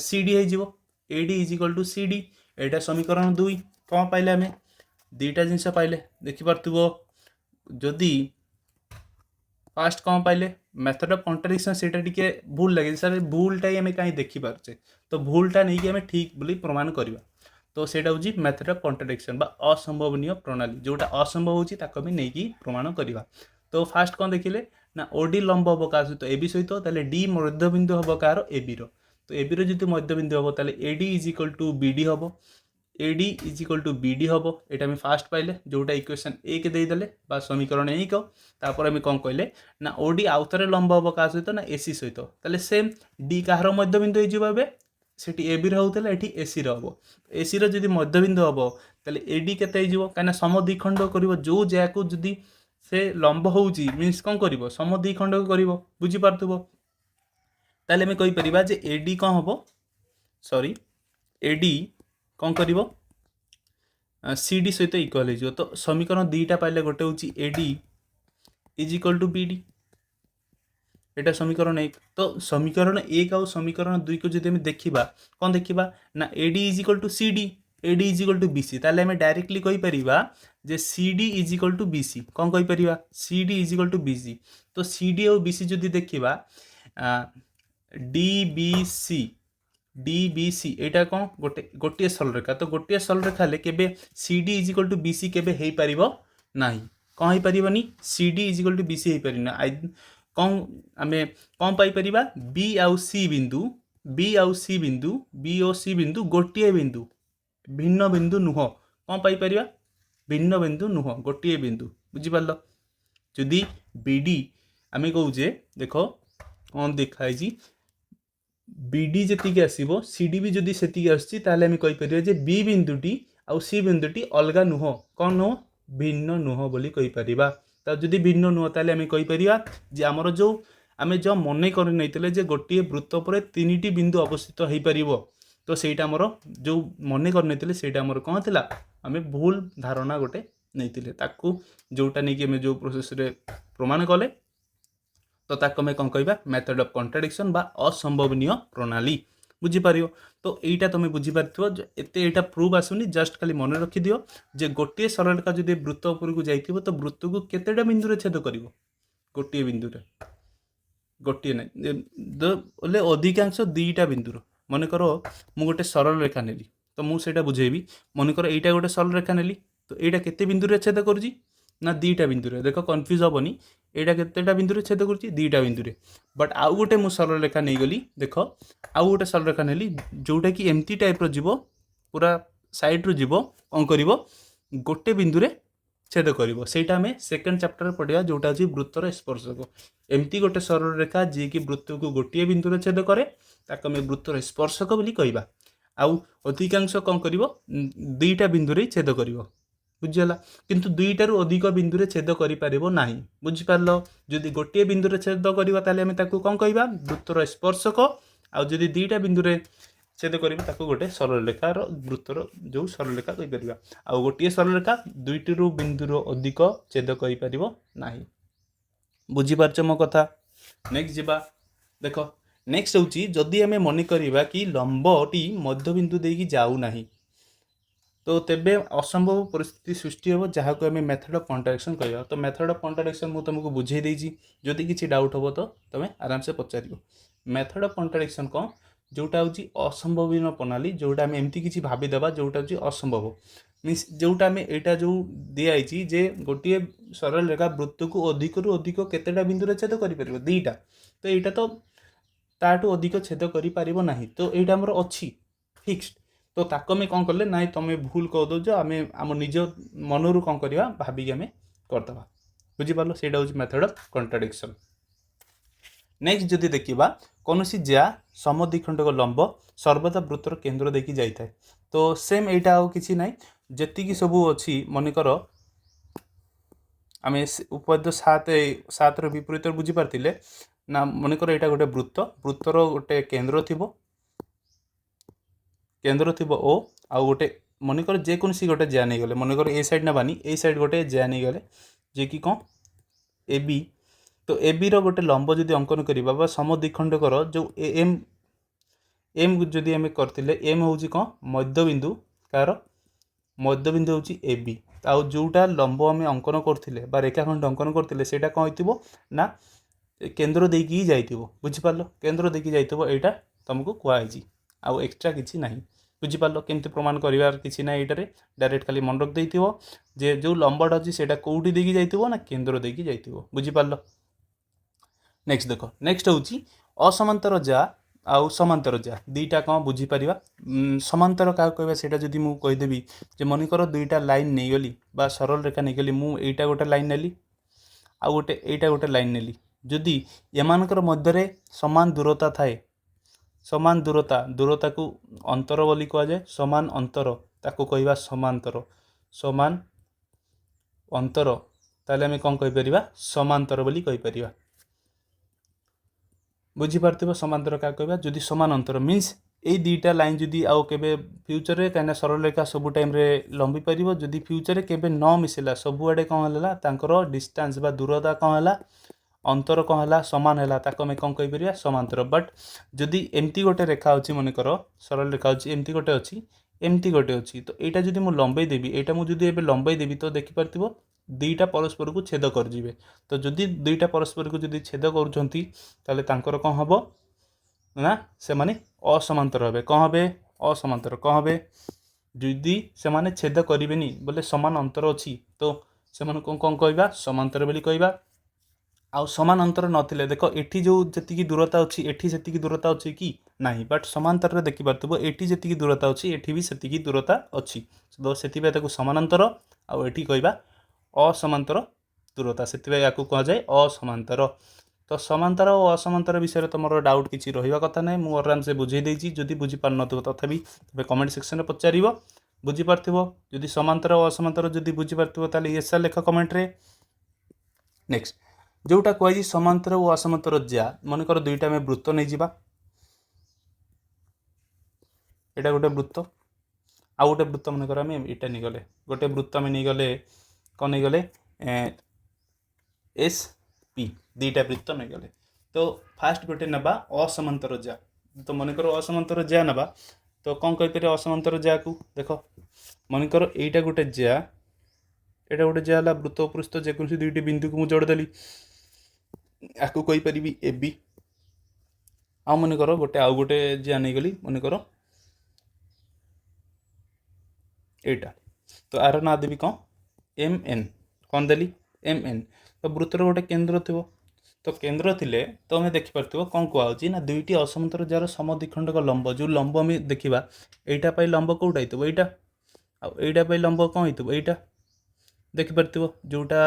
C D हो AD is equal to C D एटा समीकरण 2 कौन पाइले आम 2टा जिनस पाइले देखिपो जदि फास्ट कौन पाइले मेथड ऑफ कॉन्ट्राडिक्शन से भूल लगे सर भूलटा ही आम कहीं देखिपारे तो भूलटा नहीं आम ठीक बोली प्रमाण करवा। तो सेटा हूँ मेथड ऑफ कॉन्ट्राडिक्शन बा असंभवनीय प्रणाली जोटा असंभव होची ताको भी नहीं प्रमाण करवा। तो फास्ट कौन देखिले ना ओडी लंब हम क्या सहित ए बी सहित ताले डी मध्यबिंदु हम कार ए बी तो ए बी रो मध्यबिंदु हम ताले A D is equal to B D हम A D is equal to B D हम यहाँ आम फास्ट पाइले जोटा इक्वेशन 1 देदेले बा समीकरण 1 तापर आम कौन कहले ना ओडी आउ थे लंब हम क्या सहित ना एसी सहित ताले सेम डी कहार मध्यबिंदु हो सेठी ए बी रोला ये एसी हम एसी री मध्यबिंदु हम ताले ए डी के कहीं समद्विखंड कर जो जैको जदि से लंब हूँ मीन्स कौन कर समद्विखंडक कर बुझीपार ताले आम कहीपर जे ए डी कौन हम सॉरी ए डी कौन कर सी डी सहित इक्वाल हो। तो समीकरण 2टा पाइले गोटे हूँ A D is equal to B D एटा समीकरण 1। तो समीकरण 1 आउ समीकरण 2 को जब देखा कौन देखा ना A D is equal to C D AD is equal to BC ताले हमें डायरेक्टली कहि परिबा जे CD is equal to BC कोन कहि परिबा CD is equal to BC तो CD और BC जदि देखिबा DBC DBC एटा कोन गोटे सरलरेखा तो गोटे सरलरेखा ले केबे CD is equal to BC केबे हेई परिबो नाही कोन हेई परिबनी CD is equal to BC हेई परिना कोन आमे कोन पाई परिबा B आउ C बिंदु B आउ C बिंदु B और C बिंदु गोटे बिंदु भिन्न बिंदु नुह कोन पाई परिबा भिन्न बिंदु नुह गोटे बिंदु बुझि पारलो जदि BD आमे कहूजे देखो कोन देखाई जी BD जतिक आसीबो CD भी जदि सेतिक आछि ताले आमे कहि परिबे जे B बिंदुटी आउ C बिंदुटी अलगा नुह कोन नुह भिन्न नुह बोली कहि परिबा त जदि भिन्न नुह ताले आमे कहि परिबा जे हमर जो आमे जो मने करि नैतले जे गोटे वृत्त परे तीनिटी बिंदु अवस्थित हेई परिबो तो सेटा हमर जो मने करि नैतले सेटा हमर कोन थिला आमे भूल धारणा गोटे नैतिले ताकू जोटा नै कि आमे जो प्रोसेस रे प्रमाण कले तो ताको मैं कौन कहबा मेथड ऑफ कॉन्ट्राडिक्शन बा असंभवनीय प्रणाली बुझी पारियो तो एटा तुम बुझी पारथिबो एते एटा प्रूफ आसुनी जस्ट खाली मन रखि दियो जे गोटे सरलरेखा जदि वृत्त ऊपर को जाइथिबो तो वृत्त को केतेटा बिंदु रे छेद करिवो गोटे बिंदु रे गोटे नै ओले अधिकांश दुईटा बिंदु मन करो मु गोटे सरलरेखा नेली तो मु सेटा बुझेबी मन करो एटा गोटे सरलरेखा नेली तो एटा केते बिंदु रे छेद करूची ना दुईटा बिंदु रे देखो कन्फ्यूज हेनी एटा केतेटा बिंदु रे छेद करूची दुईटा बिंदु रे बट आउ गोटे मु सरलरेखा नै गली देखो आउ गोटे सरलरेखा नेली जोटा कि एमती टाइप रो जीवो पूरा साइड रो जीवो कोन करिवो गोटे बिंदु रे छेद करिवो सेटा हमें सेकंड चैप्टर रे पढिया जोटा अछि वृत्तर स्पर्शक एमती गोटे सरलरेखा जे कि वृत्त को गोटे बिंदु रे छेद करे ताको हमें वृत्तर स्पर्शक बोली कहबा आउ अधिकांश कोन करिवो दुईटा बिंदु रे छेद करिवो बुझिला किंतु दुईटारू अधिक बिंदु रे छेद करि पारिबो नाही बुझि पारलो जदि गोटे बिंदु रे छेद करिबा ताले हमें ताकू कोन कहबा वृत्तर स्पर्शक आ जदि दुईटा बिंदु रे छेद करिबा ताकू गोटे सरलरेखा रो वृत्तर जो सरलरेखा कहि परिबा आ गोटे सरलरेखा दुईटीरू बिंदु रो अधिक छेद करि पारिबो नाही बुझि पारछ मो कथा नेक्स्ट जिबा देखो नेक्स्ट होची जदि हमें मने करिबा कि लंबटी मध्य बिंदु देकी जाऊ नाही तो तेबे असंभव परिस्थिति सृष्टि हो जहाँ को आम मेथड ऑफ कॉन्ट्राडिक्शन कहवा तो मेथड ऑफ कॉन्ट्राडिक्शन मुझे तुमको बुझे देजी जदि किसी डाउट हो तो तुम आराम से पचार मेथड ऑफ कॉन्ट्राडिक्शन कौन जोटा हूँ असंभवीन प्रणाली जोटा आम एमती किसी भावीदेवा जोटा हूँ असंभव मीन्स जोटा आम यहाँ जो दिखाई जे गोटे सरल रेखा वृत्त को अधिक रु अधिक केतेटा बिंदु छेद कर दुईटा तो यहाँ तो ताठू अधिक छेद कर तो यहाँ आमर अच्छी फिक्स्ड तो ताको में कौन कले ना तुम भूल कह दो आम आम निज मनरू कौन करवा भाविक आम करदे बुझिपार से मेथड ऑफ कॉन्ट्राडिक्शन नेक्स्ट जदि देखा कौन सी ज्या समद्विखंडक लंब सर्वदा वृत्तर केन्द्र देखी जाए तो सेम यहाँ आउ कि ना जी सबू अच्छी मनकर आम उपपाद्य सात विपरीत बुझीपारे ना मनकर यहाँ गोटे वृत्तर गोटे केन्द्र थी केन्द्र थी ओ आउ गोटे मनकर जेकोसी गोटे ज्या नहीं गले मनकर ए साइड नबानी ए साइड गोटे ज्या नहीं गले जे कि कौन ए बी तो ए बी रोटे लंब जदि अंकन करवा समद्विखंडकर जो एम एम जदि आम करते एम हूँ कौन मध्यबिंदु कार मध्यबिंदु हूँ ए बी आउ जोटा लंब आम अंकन करते रेखाखंड अंकन करते से कौन हो ना केन्द्र देकी जाइए बुझिपार केन्द्र देकी जाइए यहाँ तुमको कहुई आउ एक्सट्रा किसी ना बुझिपार केमती प्रमाण करार किसी ना यहाँ डायरेक्ट खाली मन रख देथिबो जे जो लंबटा अच्छी से कौटी देकी जाइए ना केन्द्र देकी जाइए बुझिपार नेक्स्ट देख नेक्स्ट हूँ असमांतर जा आउ समांतर जा दुईटा कौन बुझीपर समांतर क्या कहवा से जब मुझे कहीदेवी जे मनकर दुईटा लाइन नहीं गली बा सरल रेखा नहीं गली मुझे गोटे लाइन नेली आउ गोटे यहाँ गोटे लाइन नेली जदि एमानकर मध्य समान दूरता थाए समान दूरता को अंतर बोली कह जाए समान अंतर ताको कहवा समांतर समान अंतर ताले आम कौन कहीपर समांतर बोली कहीपर बुझीपार समांतर क्या कहवा जदि समान अंतर मीन्स ये दुईटा लाइन जदि आउ के फ्यूचर में कहीं सरल रेखा सब टाइम लंबी पार जदि फ्यूचर केवे न मिसेला सबुआड़े कौन है डिस्टेंस बा दूरता कौन है अंतर कौन है सामान है ताको आम कौन कहीपर समांतर बट जदि एमती गोटे रेखा अच्छी मनकर सरल रेखा अच्छी एमती गोटे अच्छी एमती गोटे अच्छी तो यहाँ जब मुझे लंबाई देवी यहाँ मुझे एवं लंबाई देवी तो देखिपार दुईटा परस्पर को छेद कर तो जदि दुईटा परस्पर को जब छेद कर कौन हम ना से माने असमांतर हे कौन हे असमांतर कौन हे जदि से माने छेद करेनि बोले समान अंतर अच्छी तो से कौन कहवा समांतर बोली कहवा आउ समान अंतर नथिले देख एठी जो जति दूरता अच्छी एठी से दूरता अच्छी कि नहीं बट समांतर देखिपार एठी जी दूरता अच्छी एठी भी से दूरता अच्छी तो से समानांतर आउ एठी कहवा असमांतर दूरता से या कह जाए असमांतर तो समांतर और असमांतर विषय तुम डाउट किसी रहा कथा ना मुझे आराम से बुझे देती जदि बुझीपार न तथापि तेज कमेंट सेक्शन में पचार बुझीपार जदि समांतर और असमांतर जदि बुझीपार एस लेख कमेंट रे नेक्स्ट जोटा कहुई समांतर और असमांतर जा मनकर दुईटा आम वृत्त नहीं जा यहाँ गोटे वृत्त आउ गोटे वृत्त मनकर आम इटा नहीं गले गोटे वृत्त आम नहीं गले कौन नहीं गले एस पी दुईटा वृत्त नहीं गले तो फास्ट गोटे नवा असमांतर जा तो मनकर असमांतर जा नवा तो कौन कहीपर असमांतर जा को देख मनकर यहीटा गोटे जा यहाँ गोटे जा वृत्त पृष्ठ जेकोसी दुईटी बिंदु को मुझे जोड़देली आपको कहीपर ए बी आ मनकर गोटे आउ गोटे जा नहीं गली मनकर एटा तो आर ना देवी कौन एम एन कौन देली एम एन तो वृत्तर गोटे केन्द्र थी तो केन्द्र थिले तो आम देखिपार कौन कहुच्छी ना दुईटी असमांतर जार समद्विखंडक लंब जो लंब आम देखा यहाँ लंब कौटा हो यहाँ लंब कौन होटा देखिपार जोटा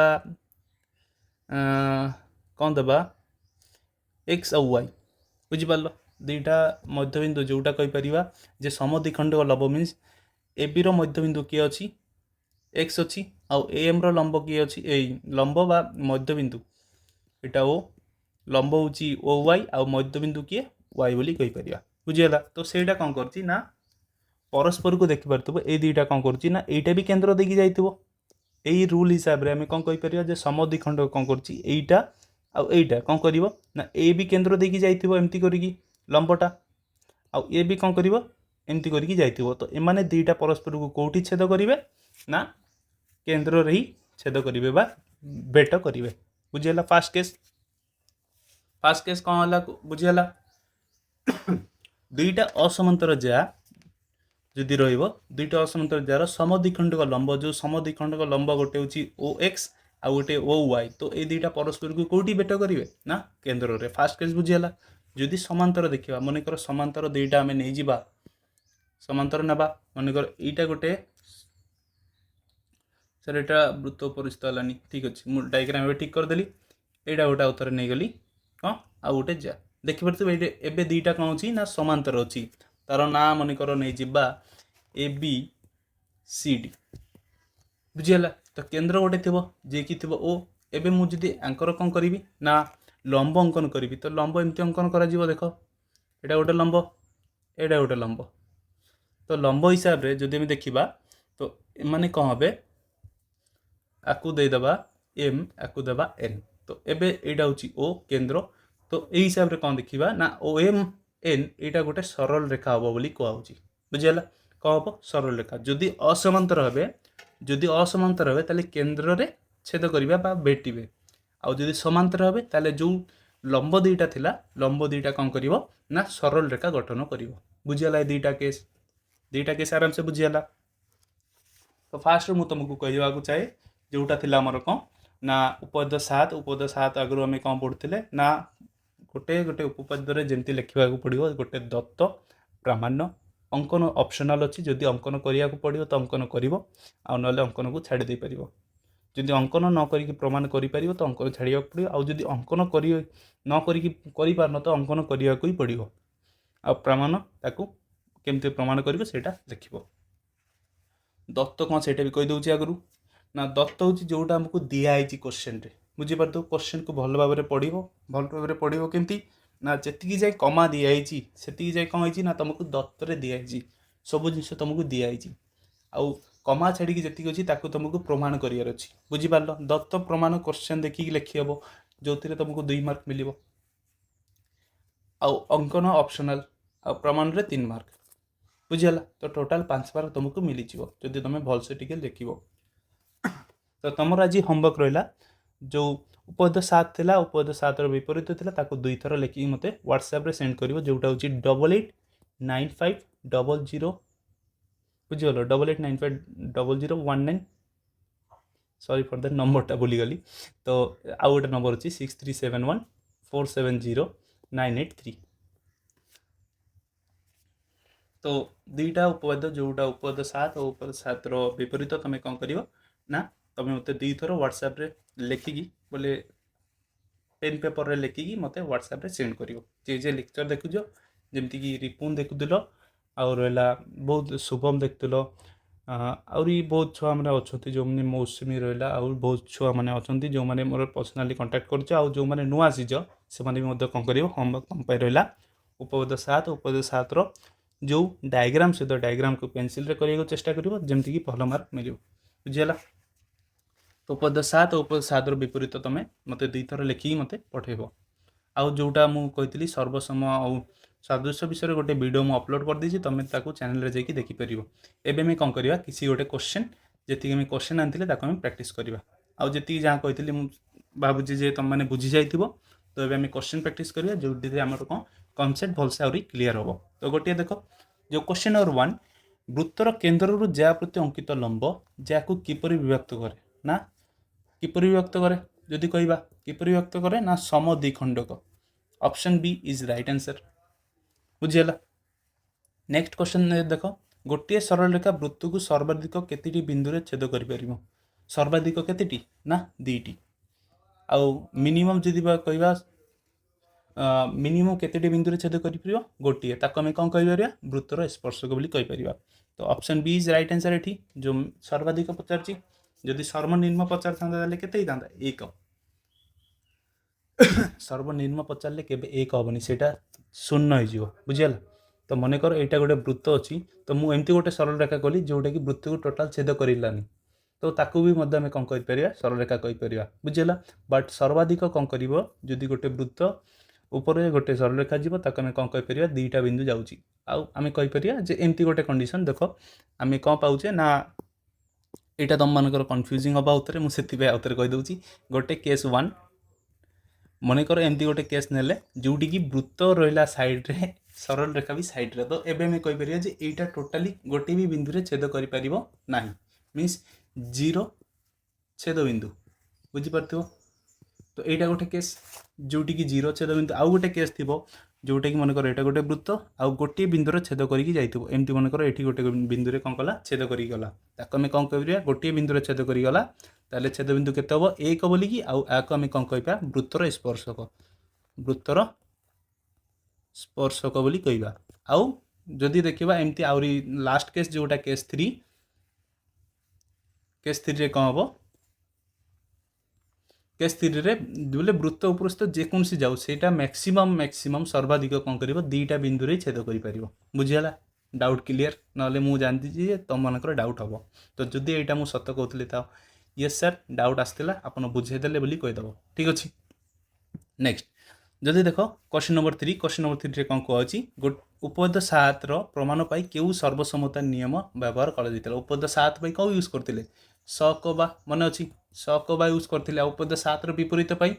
कौन दबा एक्स आउ वाई बुझीपार दुईटा मध्यबिंदु जोटा कहीपर जे समद्विखंडक लंब मीन्स ए बी मध्यबिंदु किए अच्छी एक्स अच्छी आउ एम लंब किए अच्छी लंब बा मध्यबिंदु इटा ओ लंब हूँ ओ वाई आउ मध्यबिंदु किए वाई बोली कहीपर बुझीगला तो सहीटा कौन करछि ना परस्पर को देखिपार ये दुईटा कौन करछि ना यहाँ भी केन्द्र देखी जाइए यही रूल हिसाब से आम कौन कहीपर समद्विखंड कौन करटा आउ एटा कौन कर ना ए भी केन्द्र देखी जाइए एमती करी लंबटा आउ ए भी कौन कर एमती करके जाइए तो एमाने दुईटा परस्पर को कौटी छेद करेंगे ना केन्द्र ही छेद करेंगे बा बेट करेंगे बुझीगला फास्ट केस कौन है बुझीगला दुईटा असमांतर जा जदि रुईटा असमांतर जार समद्विखंडक लंब जो समद्विखंडक लंब गोटे हूँ ओ एक्स आ गोटे ओ वाई तो ये दुईटा परस्पर को कौटी बेट करेंगे ना केन्द्र रे फास्ट केस बुझीगला जदि समांतर देखा मनकर समांतर दुईटा आम नहीं जा समांतर नवा मनकर यहाँ गोटे सर यहाँ वृत्त परिस्थ है ठीक अच्छे मुझे डायग्राम ठीक करदेली यहाँ गोटे आउे नहीं गली कौन आउ गोटे जा देखिपे एवं दुईटा कौन अच्छी ना समांतर अच्छी तार ना मनकर नहीं जा ए बी सी डी बुझीगला तो केन्द्र गोटे थी जे कि थी ओ एवं मुझे आंकर कौन करी ना लंब अंकन करी तो लंब एमती अंकन कर देख यहाँ गोटे लंब यहाँ गोटे लंब तो लंब हिसाब से जदि आम देखा तो माने कौन हे आपको देदेबा एम आपको देवा एन तो एबे यहाँ हूँ ओ केन्द्र तो यही हिसाब से कौन देखा ना ओ एम एन यहाँ गोटे सरल रेखा हम बोली कहुच्छी बुझीगला कौन हम सरल रेखा जदि असमांतर हे जदि असमांतर हे ताले केन्द्र रे छेद करिबा बा बेटिबे आउ जदि समांतर हे ताले जो लंब दुईटा थिला लंब दुईटा कौन करिवो ना सरल रेखा गठन करिवो बुझीगला दुईटा केस आराम से बुझीगला तो फास्ट मु तुमको कहवाक चाहे जोटा थिला हमर कौन ना उपपद 7 आगु आम कौन पढ़ुले ना गोटे गोटे उपपद जमती लिखा पड़ो गोटे दत्त प्रामाण्य अंकन ऑप्शनल अच्छी जदि अंकन करिया को पड़ो तो अंकन कर ना अंकन को छाड़ी दे पारिबो जदि अंकन न करिकी प्रमाण करि पारिबो तो अंकन छाड़िया पड़ो आउ जदि अंकन करि न करिकी करि पारन तो अंकन करिया को ही पड़ो आ प्रमाण ताकू केमती प्रमाण करिवो सेटा लिखिबो दत्त कौन से भी कही दूसरी आगु ना दत्त हूँ जोटा आमको दिखाई क्वेश्चन रे बुझीपार क्वेश्चन को भल भाव में पढ़ो केमती ना जी जाए कमा दिखाई से जाए कौन है ना तुमको दत्तर दिखाई सब जिन तुमको दिखाई आउ कमा छाड़ी जी अच्छी तुमको प्रमाण करार अच्छी बुझीपार दत्त प्रमाण क्वेश्चन देखिए लिखिहब जो तुमको 2 मार्क मिल आउ अंकन ऑप्शनल आ प्रमाण रे 3 मार्क बुझीगला। तो टोटाल 5 बार तुमको मिली जीवो जदि तुम भलसे टिके लिखिबो। तो तुमर आज होमवर्क रहिला जो उपपद 7 थिला उपपद 7 रो विपरीत थिला ताको दुई थर लिखि मते व्हाट्सएप रे सेंड करिवो जोटा होची 889500 बुझीगलो 88950019 सॉरी फॉर द नंबरटा भूली गली। तो आउ गोटे नंबर अच्छी 6371470983। तो दुईटा उपपद जोटा उपपद 7 और उपपद 7 रो विपरीत तुम कौन कर ना तुम मत दुई थर व्हाट्सएप रे लिखिकी बोले पेन पेपर रे लिखिकी मत व्हाट्सएप रे सेंड कर जे लेक्चर देखुच जमती कि रिपुन देखुल आउ रहा बहुत शुभम देखुल आहरी बहुत छुआ मैंने अच्छा जो मैंने मौसुमी रहा आउ बहुत छुआ मैंने अच्छा जो मैंने मोर पर्सनाली कंटाक्ट कर जो मैंने नुआ सीज से कौन कर होमवर्क तुम रहा उपपद 7 उपपद 7 रो जो डायग्राम सहित डायग्राम को पेनसिल रे करने चेष्टा कर जमती कि भल मार्क मिल बुझीगला। तो उपपद 7 और उपपद 7 रो विपरीत तुम मत दुई थर लिखिकी मत पठेब। आउ जोटा मुझे सर्वसम आउ सदृश विषय गोटे वीडियो मुझे अपलोड कर दी तुम चैनल रे जाकि देखिपर। एवं कौन करवा किसी गोटे क्वेश्चन जी क्वेश्चन आनी प्रैक्टिस करवा आउ जी जहाँ कही भावुँ जे तुम मैंने बुझी जाइए। तो ये आम क्वेश्चन प्रैक्टिस करवा जो आम कौन कनसेप्ट भलसे आहरी क्लीयर हम। तो गोटे देख जो क्वेश्चन नंबर 1 वृत्तर केन्द्र ज्या प्रति अंकित लंब जैको किपरि विभक्त करे ना किपरि विभक्त करे जदि कहवा किपरि विभक्त करे ना सम द्विखंडक option B is right answer बुझीगला। नेक्स्ट क्वेश्चन देख गोटे सरल रेखा वृत्त को सर्वाधिक केतिटी बिंदु छेद कर सर्वाधिक केतिटी ना दुईटी आउ मिनिमम जदि कहवा मिनिमम केतिटी बिंदु छेद कर गोटे ताको आम कौन कह वृत्तर स्पर्शक बोली कहीपर। तो option B is right answer ये जो सर्वाधिक पचार जदि सर्वनिम्न पचार था केते एक सर्वनिम्न पचारे के एक हेनी से शून्य हो बुझीगला। तो मनकर यहाँ गोटे वृत्त अच्छी तो मुझे गोटे सरल रेखा कली जोटा कि वृत्त को टोटाल छेद करानी तो ताकू भी आम कौन कर सरल रेखा कहीपर बुझीगला। बट सर्वाधिक कौन कर जदि गोटे वृत्त ऊपर गोटे सरल रेखा जीव ताको आम कौन कहीपर दुईटा बिंदु जाऊँगी आम कहीपर जे एमती गोटे कंडीशन देख आम कौन पाचे ना यहाँ तुम मानकर कन्फ्यूजिंग हवा उत्तर मुझे आउे कहीदे गोटे केस 1 मनकर एमती गोटे केस नेले जोटी कि वृत्त रहा साइड रे सरल रेखा भी साइड रे तो एवं कहीपर यहाँ टोटाली गोटे भी बिंदु छेद कर मीन्स 0 छेद बिंदु बुझीपार। तो यहाँ गोटे केस जोटी कि 0 छेद बिंदु आउ गोटे केस थी जोटा कि मनकर यहाँ गोटे वृत्त आउ गोटे बिंदुर छेद करके जाइए एमती मनकर ये गोटे बिंदु कौन कला छेद कर गला ताको आम कौन कह गोटे बिंदुर छेद कर गला ताले छेद बिंदु केते हम एक बोलिकी आको आम कौन कह वृत्तर स्पर्शक बोली कहवा। आउ जदि देखा एमती आउरी लास्ट केस जोटा केस 3 रे कौन हम केस 3 रे बोले वृत्त उपरस्थ जेकोसी जाऊ से मैक्सिमम सर्वाधिक कौन कर दुईटा बिंदु छेद कर बुझीगला। डाउट क्लियर ना मुझे जानती तुम मनकर डाउट हम तो जदि यहाँ मुझे सत कहती तो यस सर डाउट आसला आप बुझेदे बोली कहीदेव ठीक अच्छे। नेक्स्ट जदि देख क्वेश्चन नंबर 3 रे कौन कह उपपद 7 प्रमाण पाई क्यों सर्वसम्मता नियम व्यवहार कर उपपद 7 कौन यूज करते सकबा मन अच्छी सकबा यूज करते उपपद 7 विपरीत पाई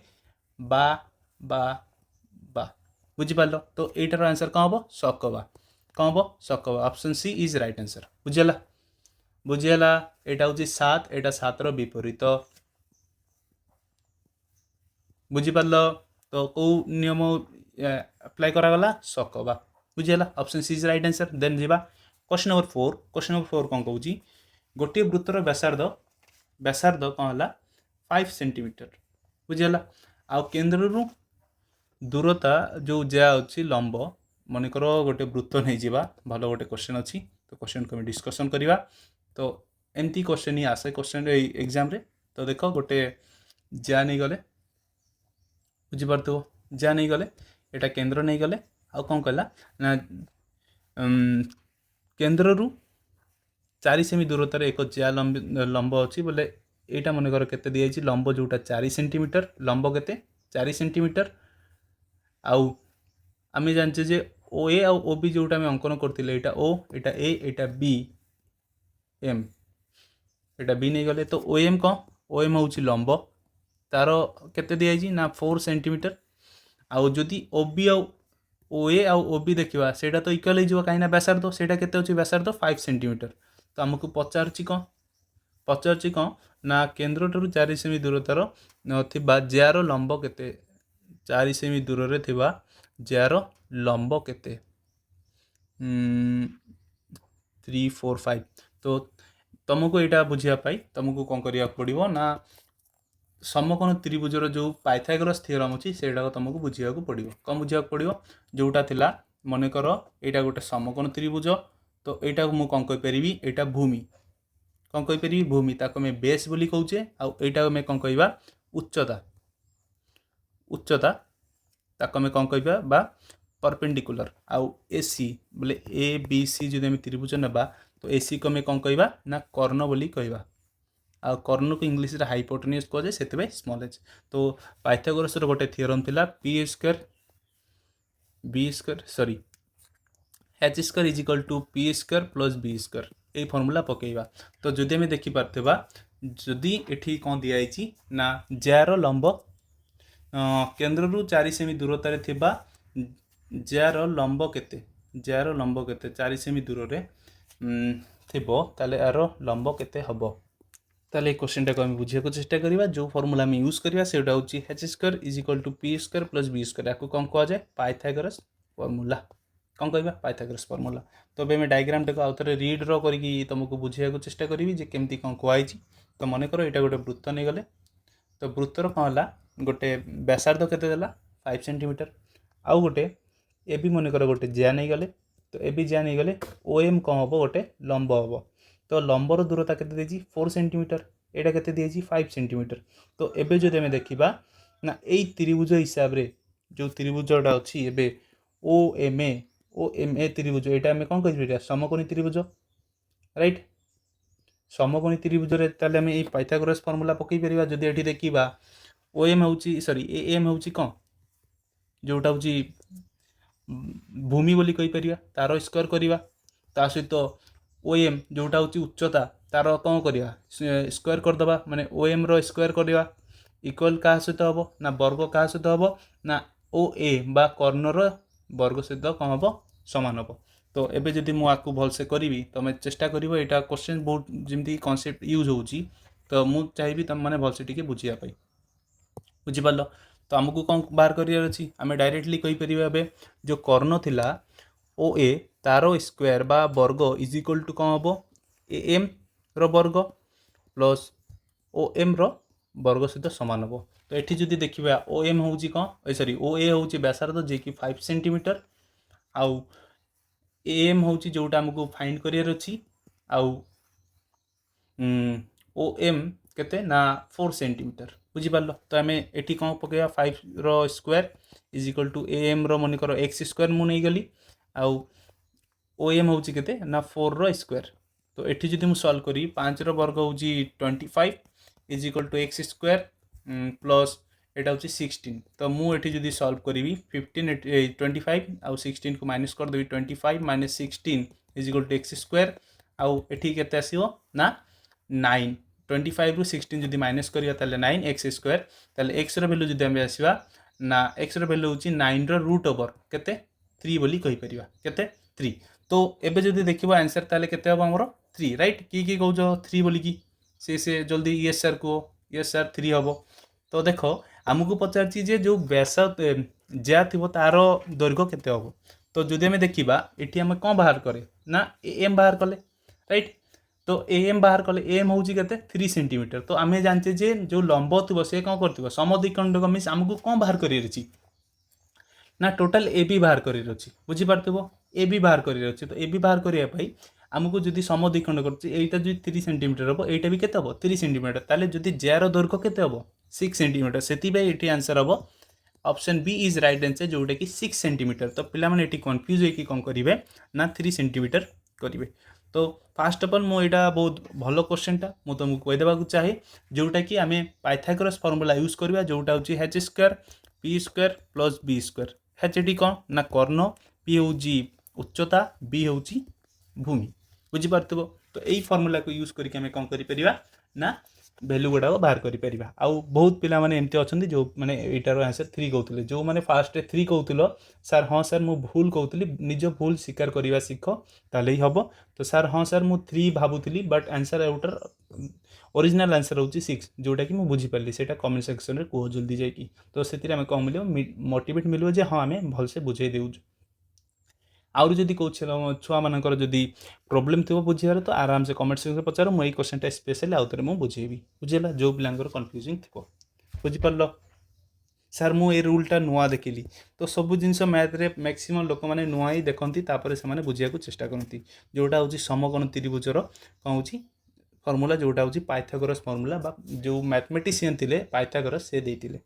बा बा बा बुझीपार। तो यार आंसर कौन हम सकबा कौन हम सकबा option C is right answer बुझीगला। बुझीगला यहाँ हूँ 7 यहाँ 7 विपरीत बुझीपार। तो कौ नियम अप्लाई करागला सकबा बुझीगला option C is right answer. Then जीवा क्वेश्चन नंबर 4 कौन कहूँ गोटे वृत्तर व्यासार्ध कौन है 5 सेंटीमीटर बुझीगला। आउ केन्द्र दूरता जो जया अच्छी लंब मनकर गोटे वृत्त नहीं जावा भल गोटे क्वेश्चन अच्छी तो क्वेश्चन को डिस्कसन करवा। तो एमती क्वेश्चन ही आसे क्वेश्चन एग्जाम रे तो देख गोटे जा नहीं गले बुझीपार जा नहीं गले यहाँ केन्द्र नहीं गले आउ कौन कहला ना केन्द्र 4 सेमी दूरतार एक जा लंब अच्छी बोले यहाँ मनकर के दिखाई लंब जोटा 4 सेंटीमीटर लंब के 4 सेंटीमीटर आउ आम जानचे जे ओ ए आउ ओ बी जोटा आम अंकन करते एटा ओ एटा ए एटा बी एम एटा बी नहीं गले तो ओ एम कौन ओ एम हूँ लंब तार केते दिखाई ना 4 सेंटीमीटर आउ जदि ओ बी आउ ओ ए आउ ओ बी देखा सेटा तो इक्वल हो कहीं व्यासार्ध सेटा केते अच्छे व्यासार्ध 5 सेंटीमीटर तो आमको पचारुची कौन ना केन्द्र ठारू 4 सेमी दूरतार थिबा जार लंब केते 4 सेमी दूर रे थिबा जार लंब केते 3 4 5 तो तुमको यहाँ बुझापी तुमको कौन करा पड़ो ना समकोण त्रिभुजर जो पाइथागोरस थ्योरम अच्छी से तुमको बुझा पड़ो कौन बुझा पड़ो जोटा थिला मनकर यहाँ गोटे समकोण त्रिभुज तो यहाँ मुझे कौन कहीपरि यहाँ भूमि कौन कहीपरि भूमि ताको मैं बेस बोली कहूचे आईटा मैं कौन कहवा उच्चता उच्चता ताको मैं कौन कहवा बा परपेंडिकुलर आउ एसी बोले ए बी सी जो आम त्रिभुज ना तो एसी को मैं कौन कहवा ना कर्ण बोली कहवा आ कर्ण को इंग्लीश रे हाइपोटेन्यूज कहुए से स्मॉल एच तो पाइथागोरस गोटे थ्योरम थिला P square B square sorry H square is equal to P square plus B square ये फर्मूला पकेबा तो जदि आम देखिपारथिबा जदि एठी कौन दिखाई ना जार लंब केन्द्र रु 4 सेमी दूरतार थिबा जार लंब केते 4 सेमी दूर रे थिबो ताले यार लंब केते हबो ताले क्वेश्चन टाक आम बुझा चेष्टा करिबा जो फॉर्मूला आम यूज करिबा सेटा होची H square is equal to P square plus B square याको कौन कह जाए पाइथागोरस फॉर्मूला कौन कहबा पाइथागोरस फॉर्मूला तो अब मैं डायग्राम टाक आउ थे रीड रो करके तुमको बुझाइବାକୁ चेष्टा करी जे केमती कौन कहई तो मन कर यहाँ गोटे वृत्त नहीं गले तो वृत्तर कौन है गोटे व्यासार्ध केते देला 5 सेंटीमीटर आउ गोटे ए भी मन कर गोटे जिया नहीं गले तो ए भी जिया नहीं गले ओ एम कौन हम गोटे लंब हम तो लंबर दूरता केते देजी 4 सेंटीमीटर एटा केते देजी 5 सेंटीमीटर तो एबे जो आम देखा ना यही त्रिभुज हिसाब रे जो त्रिभुजटा अच्छी एबे ओ एम ए त्रिभुज यहाँ आम कौन कह समकोणी त्रिभुज राइट समकोणी त्रिभुज रे ताले आम पाइथागोरस फॉर्मूला पकई परिबा जदि एठी देखिबा ओ एम हूँ सॉरी ए एम हूँ कौन जोटा हूँ भूमि बोली कही परिबा तार स्क्वायर करवा ता सहित ओ एम जोटा हूँ उच्चता तार कौन करवा स्क्वायर करदे माने ओ एम रो स्क्वायर करवा इक्वल क्या सहित हम ना वर्ग क्या सहित हम ना ओ ए बा कर्णर वर्ग सहित कौन हम सामान हम तो एबे जदि मु आपको भलसे करी तुम चेष्टा कर यहाँ क्वेश्चन बहुत जमी कॉन्सेप्ट यूज होची तो मुझे चाहिए तुम मैंने भलसे टी बुझापी बुझिपार तो आमको कौन बाहर करार अच्छी आम डायरेक्टली कहीपर जो कर्ण थिला ओ ए तार स्क्वायर बा वर्ग इज इक्वल टू कौन हम ए एम वर्ग प्लस ओ एम वर्ग सहित सामान हम तो ये जदि देखा ओ एम हूँ कौन सॉरी ओ ए हूँ व्यासार्ध जे कि 5 सेंटीमीटर आउ एम हूँ जोटा आमको फाइंड करार अच्छी आउ ओ एम केते ना 4 सेंटीमीटर बुझिपार तो आम ये कौन पकड़ा 5 रो square is equal to A M मन कर एक्स स्क्वायर मुझे नहीं गली आउ ओ एम हूँ केते ना 4 रो स्क्वायर तो ये जदि मुझे सल्व करी 5 रो वर्ग हूँ 25 is equal to x square plus एटा हूँ 16 तो मुझे जदि सल्व करी 15 25 आउ 16 को माइनस करदेवी 25 minus 16 is equal to x square आउ एठी केते आसीबो ना 9 25 रु 16 जदि माइनस करिया ताले 9 एक्स स्क्वायर ताले एक्स रो वैल्यू जदि हम आसीबा ना एक्स रो वैल्यू होची 9 रो रूट ओवर केते 3 बोली कहि परिबा केते 3 तो एबे जदि देखिबो आंसर ताले केते हबो हमरो 3 राइट की कहउजो 3 बोली की से जल्दी यस सर को यस सर 3 हबो तो देखो आमको पचारची जे जो व्यास जहाँ थी तार दैर्घ्य केते हम तो जदि आम देखा ये आम कौन बाहर करे ना ए एम बाहर कले राइट तो ए एम बाहर कले एम हूँ के 3 सेंटीमीटर तो आम जानचे जे जो लंब थी से कौन कर समद्विखंडक मीन्स आमको कौन बाहर कर ना टोटाल ए बी बाहर कर बुझीपार ए बी बाहर कर तो ए बी बाहर करने आमको जदि समद्विखंड करटा जो 3 सेंटीमीटर हम यहाँ भी केते हम 3 सेंटीमीटर ताले जदि जार दैर्घ्य केते हम 6 सेंटीमीटर से ये आंसर हम option B is right answer जोटा कि 6 सेंटीमीटर तो पिला माने ये कन्फ्यूज होकर कौन करेंगे ना 3 सेंटीमीटर करेंगे तो फास्ट अफ ऑल मुझे बहुत भल क्वेश्चनटा मुझे तुमको कहीदेवा चाहे जोटा कि आम पाइथागोरस फॉर्मूला यूज करवा जोटा हूँ H square P square plus B square H T कौन ना कर्ण पी हूँ उच्चता, बी हूँ भूमि। बुझीपार तो यही फर्मूला को यूज करके आम कौन कर ना भैल्यू गुड़ाक बाहर कर आउ बहुत पिला माने एमती अच्छा जो मैंने यटार आंसर 3 कहते जो मैंने फास्ट 3 कहूल सार हाँ सार मु भूल कहती निज भूल स्वीकार करने शिख ताल ही हम तो सार हाँ सार मु 3 भावुली बट आंसर आउटर ओरिजिनल आंसर हूँ 6 जोटा कि मुझे बुझीपारि से कमेंट सेक्शन में कह जल्दी जाकि तो से कौन मिले मोटिवेट मिले हाँ आम भलसे बुझे देउछु आउरी जदि कौ छुआ मानकर जदि प्रोब्लेम थी बुझार तो आराम से कमेंट सेक्शन पचार मुझे क्वेश्चन स्पेशली आउ थे मुझे बुझेबी बुझेगा जो पिलांकर कन्फ्यूजिंग थी बुझीपार सार मु ए रूलटा नुआ देखिली तो सब जिनस मैथ्रे मैक्सिमम लोक मैंने नुआ ही देखती से बुझाक चेष्टा करती जोटा हूँ समकोण त्रिभुजर कौन हो फर्मूला जोटा हूँ पाइथागोरस फर्मूला जो मैथमेटिशियन थे पाइथागोरस से देते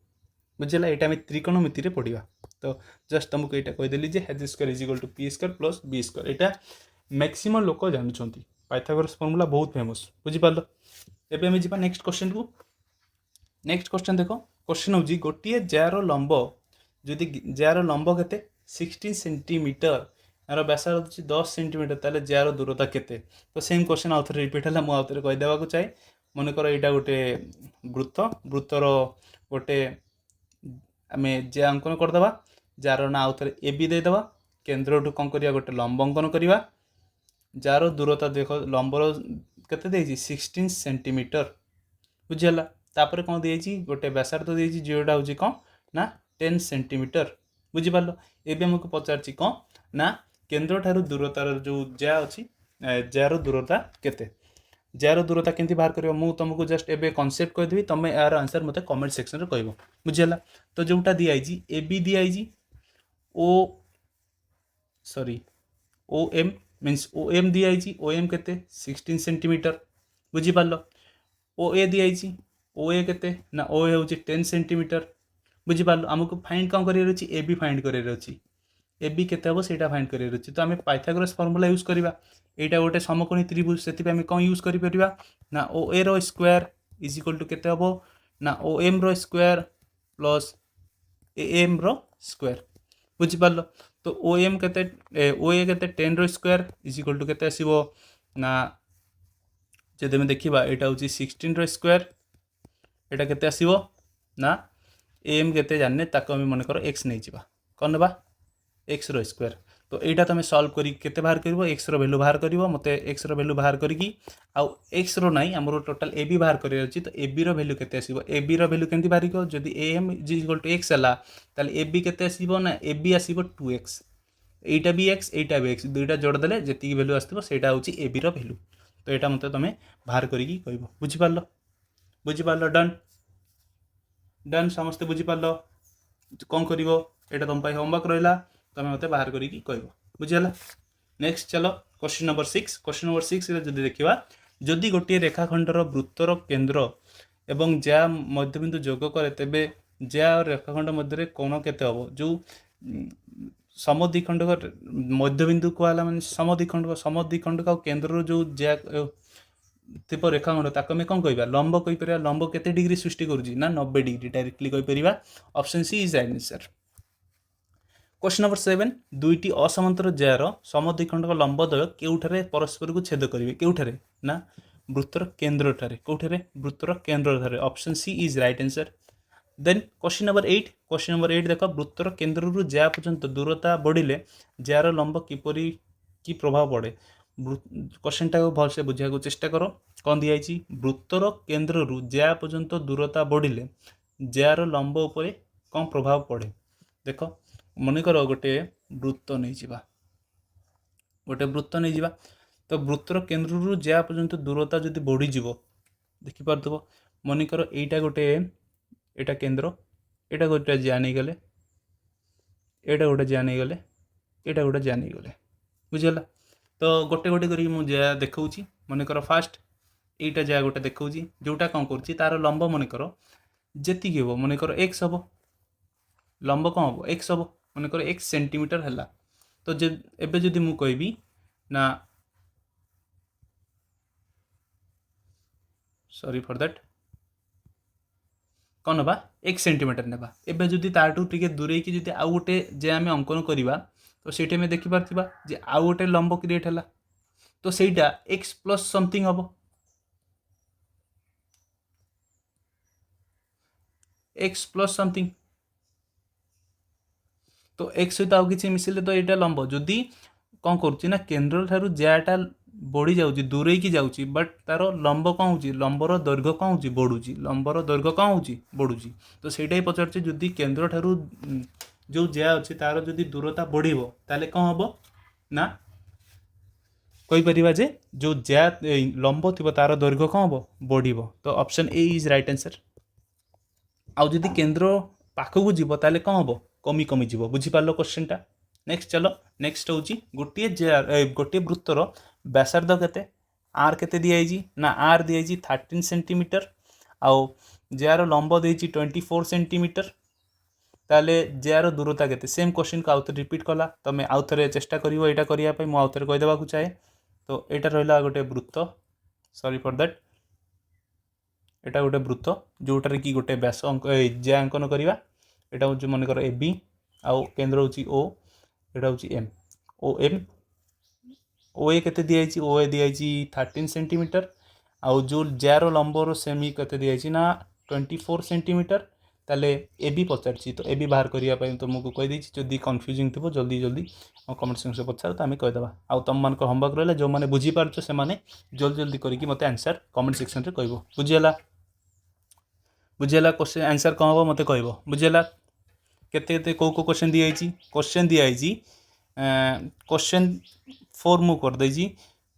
बुझेगा यहाँ आम त्रिकोणमिति पढ़ा तो जस्ट तुमको यहाँ कहीदेली H square is equal to P square plus B square यहाँ मैक्सिमम लोक जानते पाइथागोरस फर्मूला बहुत फेमस बुझीपार एवं आम जा नेक्स्ट क्वेश्चन को नेक्स्ट क्वेश्चन देख क्वेश्चन हूँ गोटे जार लंब जदि जार लंब के 16 सेंटीमीटर यार व्यासार्ध हूँ 10 सेंटीमीटर ताले जार दूरता केते तो सेम क्वेश्चन आउ थे रिपीट है मुझे कहीदेवा चाहे मनकर यहाँ गोटे वृत्त वृत्तर गोटे आम जे अंकन करदे जार ना आउ थे ए बी देदेवा केन्द्र कौन करिया गोटे लंब अंकन करवा जार दूरता देख लंबर केते 16 सेंटीमीटर बुझीगला तापर कौन दी गोटे व्यासार्ध दी जोटा हूँ कौन ना 10 सेंटीमीटर बुझीपार एवं आमको पचार कौन ना केन्द्र ठारू दूरतार जो जा अच्छी जार दूरता केते जार दूरता केमती बाहर कर तुमको जस्ट एवं कनसेप्ट कहीदेवी तुम यार आंसर मत कमेंट सेक्शन में कह बुझीगला तो जोटा दिखाई ए बी दिखाई O sorry O M means O M दिखाई ओ एम के 16 सेंटीमीटर बुझीपार ओ ए दिखाई ओ ए के ना ओ ए हूँ 10 सेंटीमीटर बुझीपार आमको फाइंड कौन करार अच्छी ए बी फाइंड करार अच्छी ए बी के फाइंड करार अच्छी तो आम पाइथागोरस फर्मूला यूज करवा यहाँ गोटे समकोणी त्रिभुज से आम कौन यूज करा ना ओ ए रो स्क्वायर इज इक्वल टू केते हम ना ओ एम रो स्क्वायर प्लस ए एम रो स्क्वायर बुझीपार तो ओ एम के ओ ए के 10 रो स्क्वायर इज इक्वल टू केते आसीबो ना जब आम देखा यहाँ हूँ 16 रो स्क्वायर यहाँ केते आसीबो ना एम के जाने ताको आम मन कर एक्स नहीं जावा कौन ना एक्स रो स्क्वायर तो यहाँ तुम सल्व कर बाहर कर एक्स रो वैल्यू बाहर कर मत एक्स रो वैल्यू बाहर करके आउ एक्स रो नाई आम टोटाल ए बी बाहर कर तो ए बी रो वैल्यू केते आसीबो ए बी रो वैल्यू केमती बाहर कर जदि A M is equal to X है ताले ए बी केते आसीबो ना ए बी आसीबो 2x एटा भी एक्स एटा भी एक्स दुईटा जोड़ देले जेतिकी वैल्यू आसथिबो सेटा होची ए बी रो वैल्यू तो यहाँ मत तुम बाहर करिकी कहबो बुझीपार बुझीपार डन डन समस्ते बुझीपार कौन कर यहाँ तुम होमवर्क रहा तुम मत बाहर करिकी कहबो बुझीगला नेक्स्ट चलो क्वेश्चन नंबर 6 क्वेश्चन नंबर 6 रे जदि देखिबा जदि गोटे रेखाखंडर वृत्तर केन्द्र एवं ज्या मध्यबिंदु जोग करे तेबे ज्या और रेखाखंड मध्य कोण केते हबो जो समद्विखंड मध्यबिंदु कहला माने समद्विखंड का केन्द्र जो ज्या थिप रेखाखंड ताको आम कौन कह लंब कहीपर लंब केते डिग्री सृष्टि करुँची ना 90 डिग्री डायरेक्टली कहीपर option C is right answer question number 7 दुईटी असमांतर ज्यार समद्विखंड लंबद्वय केउठारे परस्पर को छेद करेंगे केउठारे ना वृत्तर केन्द्र ठारे कोठारे वृत्तर केन्द्र ठारे option C is right answer then question number 8 देख वृत्तर केन्द्र ज्या पर्यंत दूरता बढ़िले ज्यार लंब किपरि की प्रभाव पड़े क्वेश्चन टा भलसे बुझा चेष्टा कर कौन दिखाई वृत्तर केन्द्र ज्या पर्यंत दूरता बढ़िले ज्यार लंब उपरे कौन प्रभाव पड़े देख मनकर गोटे वृत्त नहीं जावा गोटे वृत्त नहीं जावा तो वृत्तर केन्द्र ज्या पर्यंत दूरता जदि बढ़ीज देखिपार मनकर यहाँ गोटे यहाँ केन्द्र यहाँ गोटे ज्या नहीं गले यहाँ गोटे ज्या नहीं गले यहाँ गोटे ज्या नहीं गले बुझीगला तो गोटे गोटे कर ज्या देखा मनकर फास्ट यहाँ ज्या गोटे देखा जोटा कौन कर तार लंब मनकर जी हम मनकर एक्स हम लंब कौन हम एक्स हम मनकर एक्स सेंटीमीटर है तो एबे जदि मु कहबी ना सॉरी फॉर दैट कौन ना एक सेंटीमीटर नेबा एबे जदि ताटू टिके दूरे की जदि आउ गोटे जे आम अंकन करवा तो ସେଇଠି ଆମେ ଦେଖିପାରୁଥିବା ଯେ ଆଉ ଗୋଟେ ଲମ୍ବ କ୍ରିଏଟ୍ ହେଲା तो ସେଇଟା x ପ୍ଲସ୍ ସମଥିଙ୍ଗ ହବ x ପ୍ଲସ୍ समथिंग तो x सहित आउ किसी मिसिले तो यहाँ लंब जदि कौन करुच्ची ना केन्द्र ठारू ज्याटा बढ़ी जाऊँगी दूरे की जाऊँगी बट तार लंब कौन हो लंबर दैर्घ्य कौन हो बढ़ुची लंबर दैर्घ्य कौन हो बढ़ुची तो सहीटा ही पचार जदि केन्द्र ठारू जो ज्या अच्छे तार जदि दूरता बढ़ो ताले कौन हम ना कहीपर जे जो ज्या लंब थी तार दैर्घ्य कौन हम बढ़ो तो option A is right answer आउ जदि केन्द्र पाखक जीव ताले कौन हम कमी कमी जीव बुझीपार क्वेश्चनटा नेक्स्ट चलो नेक्स्ट हूँ गोटे गोटे वृत्तर व्यासार्ध केते आर केते दिखाई ना आर दिखाई 13 सेंटीमीटर आउ जार लंब देती 24 सेंटीमीटर ताले जार दूरता केते सेम क्वेश्चन को आउ थे रिपीट कला तुम आउ थे चेष्टा कर यहाँ करने मुझे आउ थे कहीदेवा चाहे तो यहाँ रहा गोटे वृत्त सॉरी फॉर दैट एटा गोटे वृत्त जोटार कि गोटे व्यास ज्या अंकन करवा यहाँ हूँ मनकर ए बी आउ केन्द्र हूँ ओ यहाँ हूँ एम ओ एम ओ ए केते दिखाई ओ ए दिखाई 13 सेंटीमीटर आउ जो जार लंबर सेमी केते दिखाई ना 24 सेंटीमीटर ताले ए बी पचार तो ए बी बाहर करने तुमको कहीदे जदि कन्फ्यूजिंग थी जल्दी जल्दी कमेंट सेक्शन पचार तो आम कहीदेवा आउ तुम मान होमवर्क रहा जो मैंने बुझीपार से जल्दी जल्दी करके मत आंसर कमेंट सेक्शन में कह बुझीगला बुझीगला क्वेश्चन आंसर कौन हम मत कह बुझीगला केते केते कौ कौ क्वेश्चन दिखाई क्वेश्चन दिखाई क्वेश्चन 4 मु कर देजी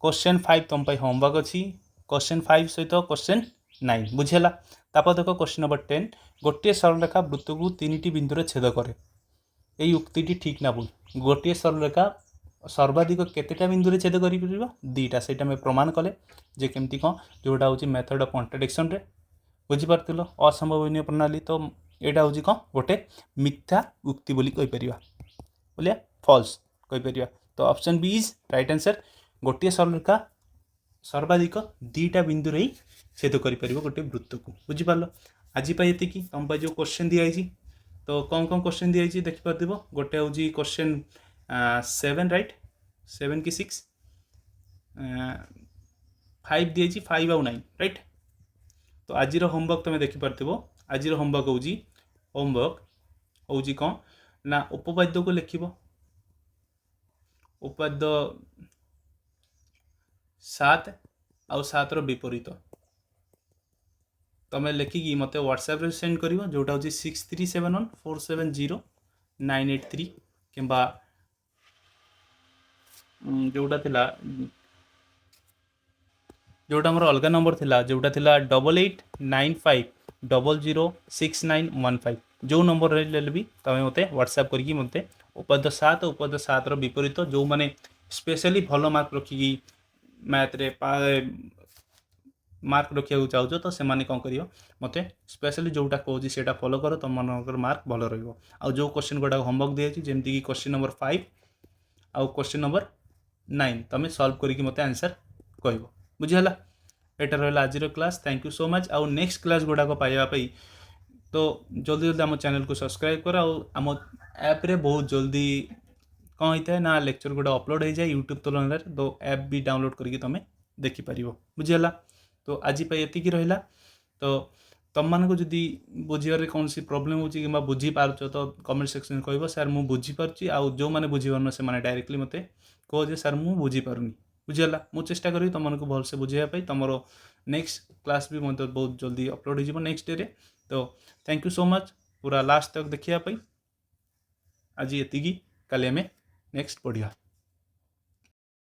क्वेश्चन 5 तुम होमवर्क अच्छी क्वेश्चन 5 सहित क्वेश्चन 9 बुझेगा तापर देख क्वेश्चन नंबर 10 गोटे सरलरेखा वृत्त को 3टी बिंदु छेद करे यही उक्ति ठीक ना भूल गोटे सरलरेखा सर्वाधिक केतेटा बिंदु छेद कर 2टा से प्रमाण कले जे केमती कौन जोटा हूँ मेथड ऑफ कॉन्ट्राडिक्शन रे बुझीपार असंभवनीय प्रणाली तो यहाँ हूँ कौन गोटे मिथ्या उक्ति बोली कहीपर बोलिया फॉल्स कहीपर तो option B is right answer गोटे सरलरेखा सर्वाधिक 2टा बिंदु ही छेद कर गोटे वृत्त को बुझीपार आज ये तुम जो क्वेश्चन दिखाई तो कौन कौन क्वेश्चन दिखाई देखिपार गोटे हूँ क्वेश्चन 7 राइट 7 कि 6 5 दिखाई 5 आउ 9 राइट तो आज होमवर्क तुम देखिपार आज होमवर्क हूँ कौन ना उपपाद्य को लिख उपाद्य 7 आउ 7 विपरीत तुम लिखिकी मत व्हाट्सएप सेंड कर जोटा हूँ 6371470983 कि जोटा थिला जोटा मोर अलग नंबर थिला जोटा थिला 8895006915 जो नंबर ले भी तुम मत व्हाट्सएप करके मत उपाद्य 7 उपाद्य 7 विपरीत जो मैंने स्पेशली भल मार्क रखिकी मैथ रे मार्क रखा चाहो तो से कौन कर मत स्पेशली जोटा कौन से फॉलो कर तुम मार्क भल रहा जो क्वेश्चन गुड़ा होमवर्क दिखाई जमीक क्वेश्चन नंबर 5 आउ क्वेश्चन नंबर 9 तुम सॉल्व करके मत आंसर कह बुझीगला एटा रहा आज class thank you so much आउ नेक्स्ट क्लास गुड़ाक पाइबापी तो जल्दी जल्दी आम चैनल को सब्सक्राइब कर आम ऐप रे बहुत जल्दी कौन होता है ना लेक्चर गुड़ा अपलोड हो जाए यूट्यूब तुलन तो ऐप भी डाउनलोड करके तुम देखिपर बुझीगला तो आज ये रहा तो तुम मानक जदि बुझे कौन सी प्रोब्लेम हो बुझीपार तो कमेंट सेक्शन में कह सर मुझे बुझीपार आउ जो मैंने बुझीपार से डायरेक्टली मत कह सर मुझे बुझीपारूनी बुझीगला मुझे चेष्टा करी तुमको भलसे बुझाई तुम नेक्स्ट क्लास भी मतलब बहुत जल्दी अपलोड हो नेक्स्ट डे तो थैंक यू सो मच पूरा लास्ट तक देखापी आज ये काली आम नेक्स्ट पढ़ा।